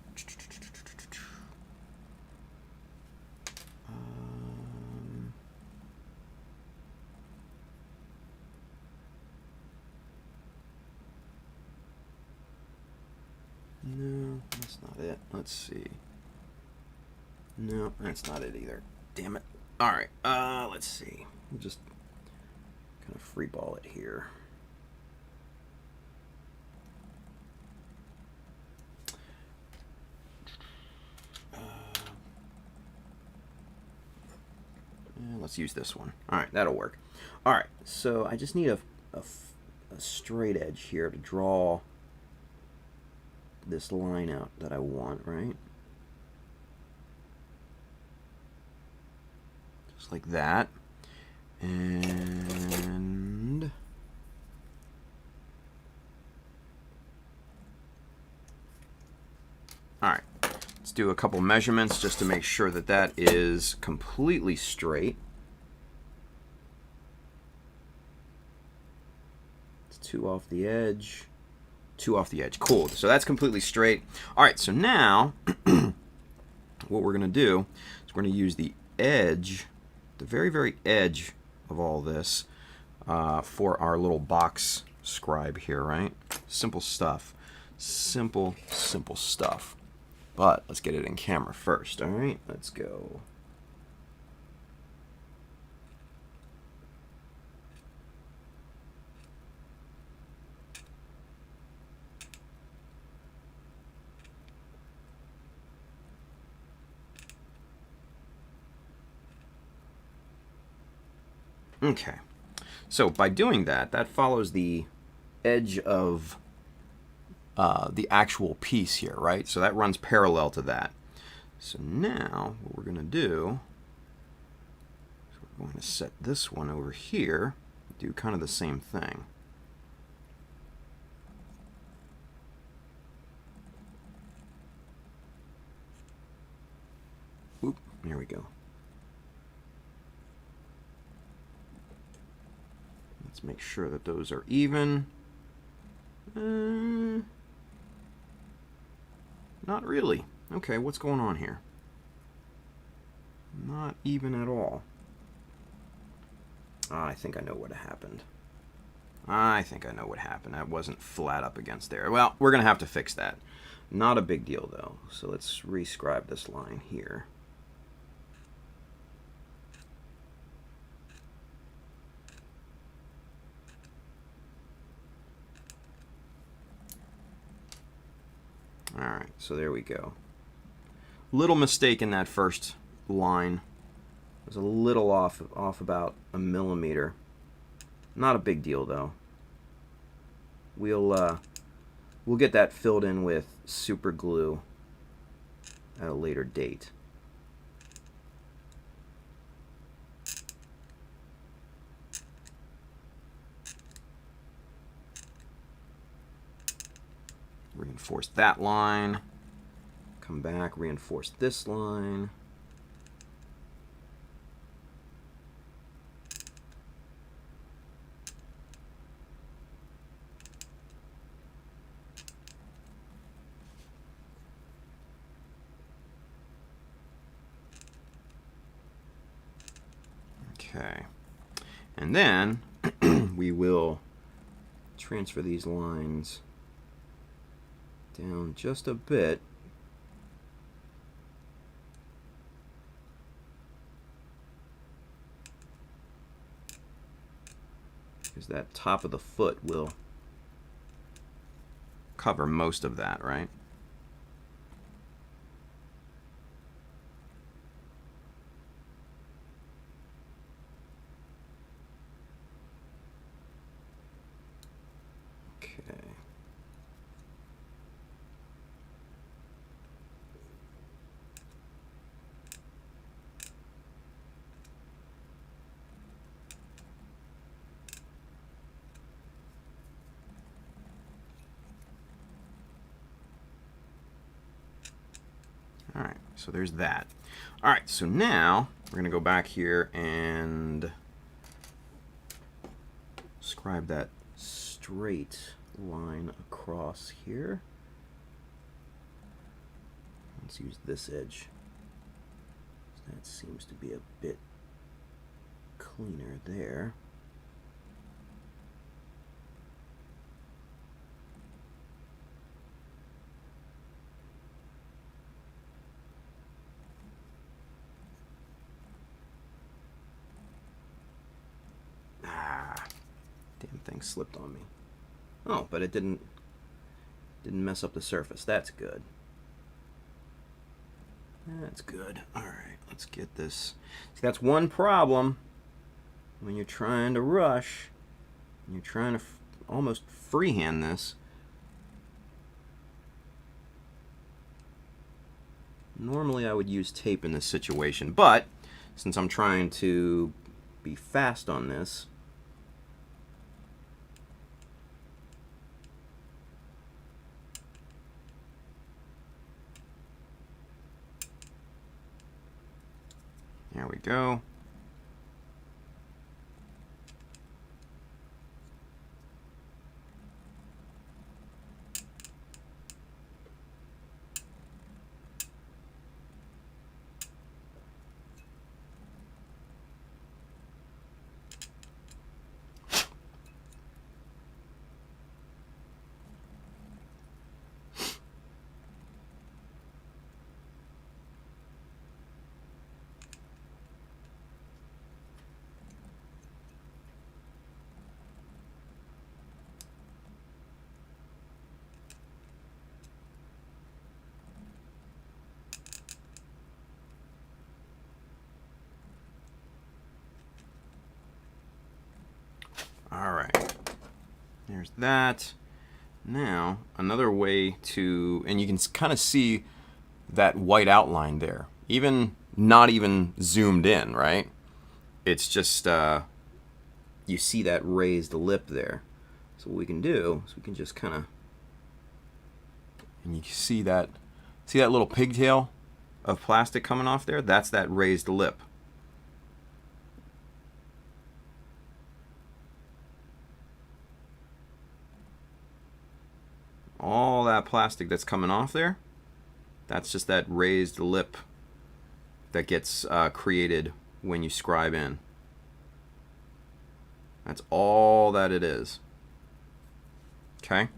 No, that's not it. Let's see. No, that's not it either. Damn it. All right. Let's see. We'll just kind of free ball it here. Let's use this one. All right, that'll work. All right, so I just need a straight edge here to draw this line out that I want, right? Just like that. And all right, let's do a couple measurements just to make sure that that is completely straight. It's 2 off the edge. 2 off the edge. Cool. So that's completely straight. All right, so now what we're going to do is we're going to use the edge, the very, very edge of all this for our little box scribe here, right? Simple stuff. Simple stuff. But let's get it in camera first, all right? Let's go. Okay, so by doing that, that follows the edge of the actual piece here, right? So that runs parallel to that. So now what we're going to do is we're going to set this one over here, do kind of the same thing. Oop, there we go. Let's make sure that those are even. Not really. Okay, what's going on here? Not even at all. I think I know what happened. I think I know what happened. That wasn't flat up against there. Well, we're going to have to fix that. Not a big deal, though. So let's rescribe this line here. All right, so there we go. Little mistake in that first line. It was a little off about a millimeter. Not a big deal though. We'll get that filled in with super glue at a later date. Reinforce that line. Come back, reinforce this line. Okay. And then we will transfer these lines down just a bit. Because that top of the foot will cover most of that, right? Okay. All right, so there's that. All right, so now we're gonna go back here and scribe that straight line across here. Let's use this edge. That seems to be a bit cleaner there. Damn thing slipped on me. Oh, but it didn't mess up the surface. That's good. That's good. All right, let's get this. See, that's one problem when you're trying to rush. You're trying to almost freehand this. Normally I would use tape in this situation, but since I'm trying to be fast on this, there we go. All right, there's that. Now, another way to, and you can kind of see that white outline there, even not even zoomed in, right? It's just, you see that raised lip there. So what we can do is we can just kind of, and you see that little pigtail of plastic coming off there? That's that raised lip. All that plastic that's coming off there, that's just that raised lip that gets created when you scribe in. That's all that it is. Okay,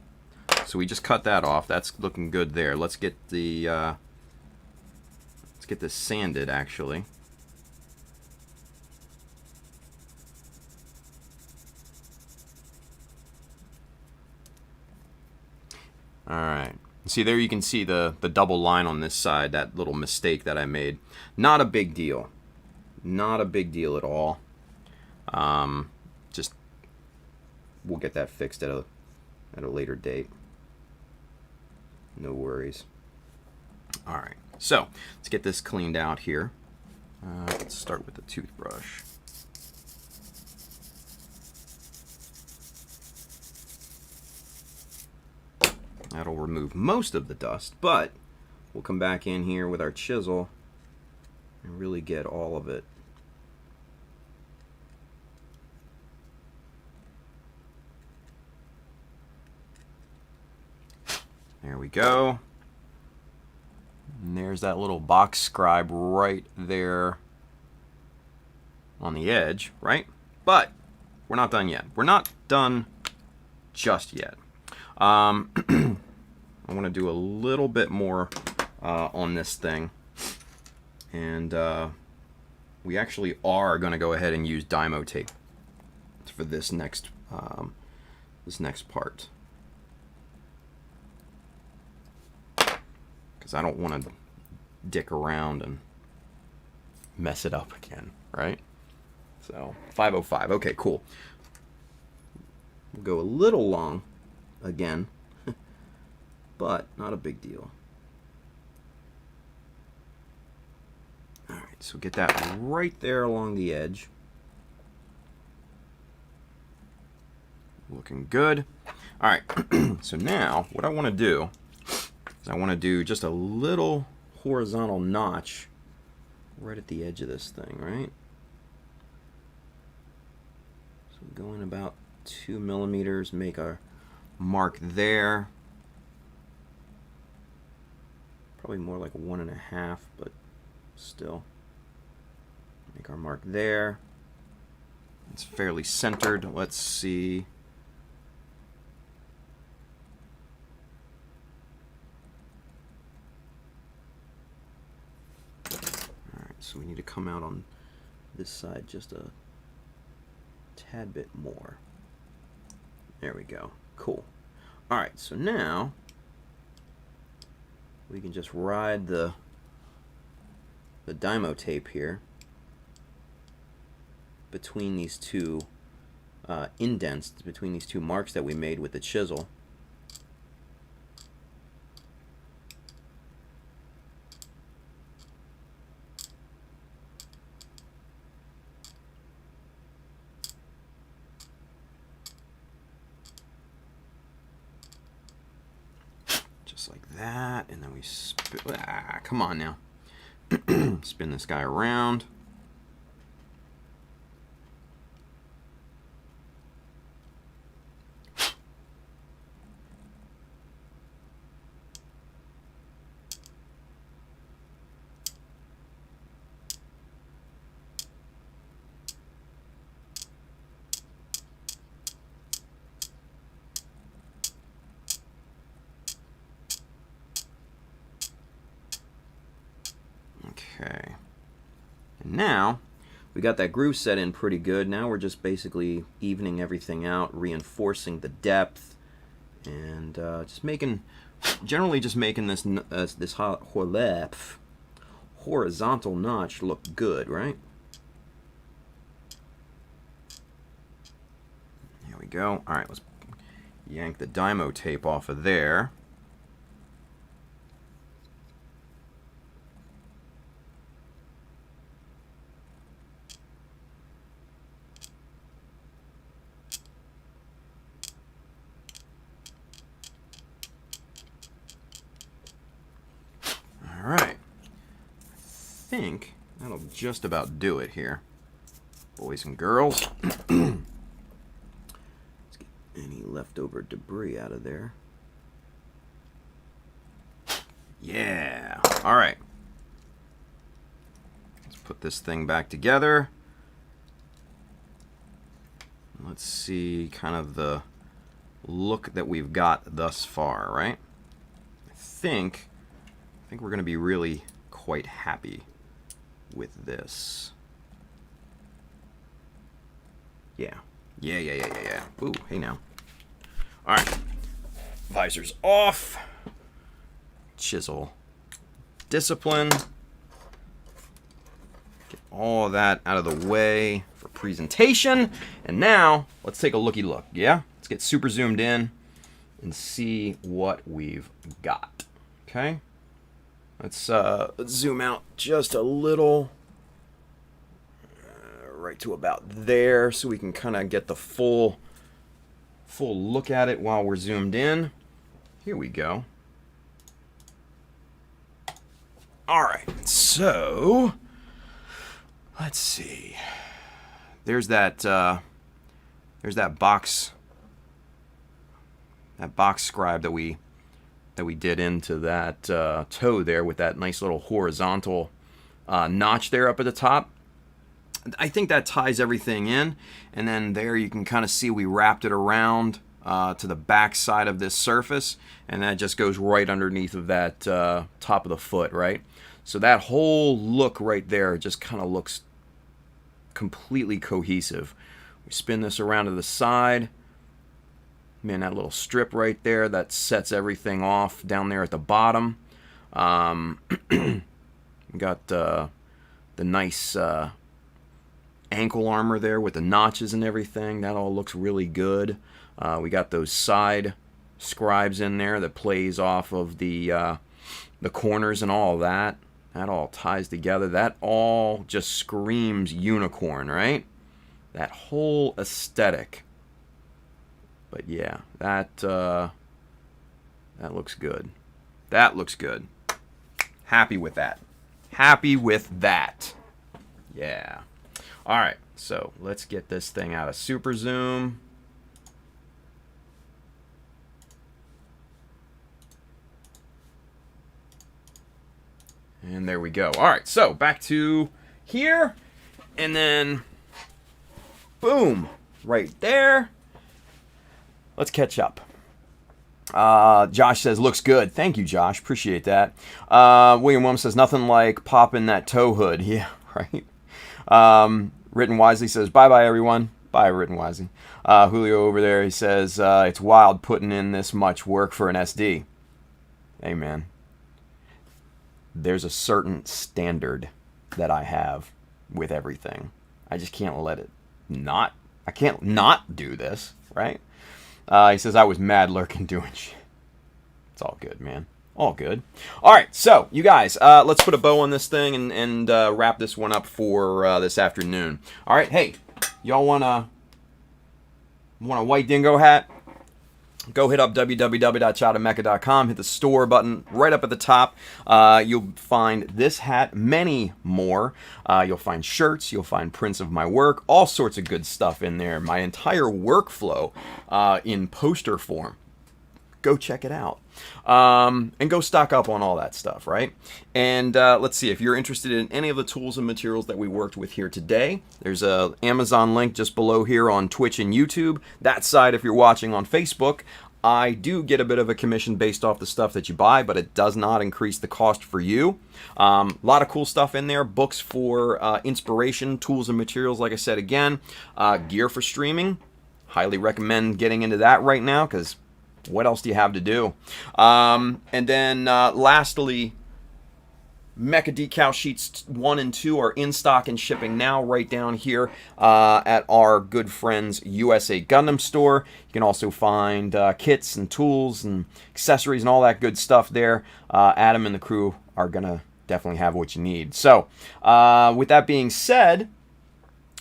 so we just cut that off. That's looking good there. Let's get the let's get this sanded actually. All right. See, there you can see the double line on this side, that little mistake that I made. Not a big deal. Not a big deal at all. Just, we'll get that fixed at a later date. No worries. All right. So, let's get this cleaned out here. Let's start with the toothbrush. That'll remove most of the dust, but we'll come back in here with our chisel and really get all of it. There we go. And there's that little box scribe right there on the edge, right? But we're not done yet. We're not done just yet. I want to do a little bit more on this thing, and we actually are going to go ahead and use Dymo tape for this next part, because I don't want to dick around and mess it up again, right? So 505. Okay, cool. We'll go a little long again, but not a big deal. All right, so get that right there along the edge. Looking good. All right, so now what I want to do is I want to do just a little horizontal notch right at the edge of this thing, right? So go in about 2 millimeters, make our mark there. Probably more like 1.5, but still. Make our mark there. It's fairly centered. Let's see. Alright, so we need to come out on this side just a tad bit more. There we go. Cool. Alright, so now we can just ride the Dymo tape here between these two indents, between these two marks that we made with the chisel. Just like that, and then we come on now. Spin this guy around. Okay, and now we got that groove set in pretty good. Now we're just basically evening everything out, reinforcing the depth, and generally just making this horizontal notch look good, right? Here we go. All right, let's yank the Dymo tape off of there. Alright, I think that'll just about do it here, boys and girls. Let's get any leftover debris out of there. Yeah, alright. Let's put this thing back together. Let's see kind of the look that we've got thus far, right? I think we're going to be really quite happy with this. Yeah. Ooh, hey now. Alright. Visor's off. Chisel. Discipline. Get all of that out of the way for presentation. And now, let's take a looky look, yeah? Let's get super zoomed in and see what we've got. Okay? Let's zoom out just a little, right to about there, so we can kind of get the full look at it while we're zoomed in. Here we go. All right, so let's see. There's that box scribe that we did into that toe there with that nice little horizontal notch there up at the top. I think that ties everything in, and then there you can kind of see we wrapped it around to the back side of this surface, and that just goes right underneath of that top of the foot, right? So that whole look right there just kind of looks completely cohesive. We spin this around to the side. Man, that little strip right there, that sets everything off down there at the bottom. Got the nice ankle armor there with the notches and everything. That all looks really good. We got those side scribes in there that plays off of the corners and all that. That all ties together. That all just screams unicorn, right? That whole aesthetic. But yeah, that looks good. That looks good. Happy with that. Happy with that. Yeah. All right. So let's get this thing out of super zoom. And there we go. All right. So back to here. And then boom. Right there. Let's catch up. Josh says, looks good. Thank you, Josh. Appreciate that. William Williams says, nothing like popping that tow hood. Yeah, right. Written Wisely says, bye-bye, everyone. Bye, Written Wisely. Julio over there, he says, it's wild putting in this much work for an SD. Hey, man. There's a certain standard that I have with everything. I just can't let it not. I can't not do this, right? He says, I was mad lurking doing shit. It's all good, man. All good. All right, so, you guys, let's put a bow on this thing and wrap this one up for this afternoon. All right, hey, y'all want a white dingo hat? Go hit up www.chowdamecha.com. Hit the store button right up at the top. You'll find this hat, many more. You'll find shirts. You'll find prints of my work. All sorts of good stuff in there. My entire workflow in poster form. Go check it out. And go stock up on all that stuff, right? And let's see, if you're interested in any of the tools and materials that we worked with here today, there's a Amazon link just below here on Twitch and YouTube. That side, if you're watching on Facebook, I do get a bit of a commission based off the stuff that you buy, but it does not increase the cost for you. A lot of cool stuff in there. Books for inspiration, tools and materials, like I said again. Gear for streaming. Highly recommend getting into that right now, because what else do you have to do? And then lastly, Mecha Decal Sheets 1 and 2 are in stock and shipping now right down here at our good friends USA Gundam Store. You can also find kits and tools and accessories and all that good stuff there. Adam and the crew are going to definitely have what you need. So with that being said,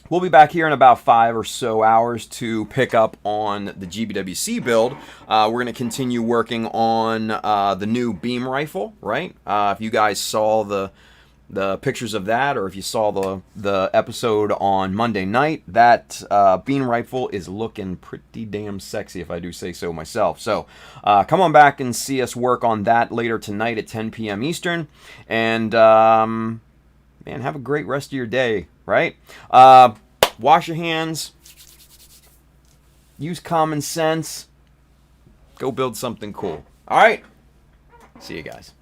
we'll be back here in about 5 or so hours to pick up on the GBWC build. We're going to continue working on the new beam rifle, right? If you guys saw the pictures of that, or if you saw the episode on Monday night, that beam rifle is looking pretty damn sexy, if I do say so myself. So come on back and see us work on that later tonight at 10 p.m. Eastern. And man, have a great rest of your day, right? Wash your hands. Use common sense. Go build something cool. All right. See you guys.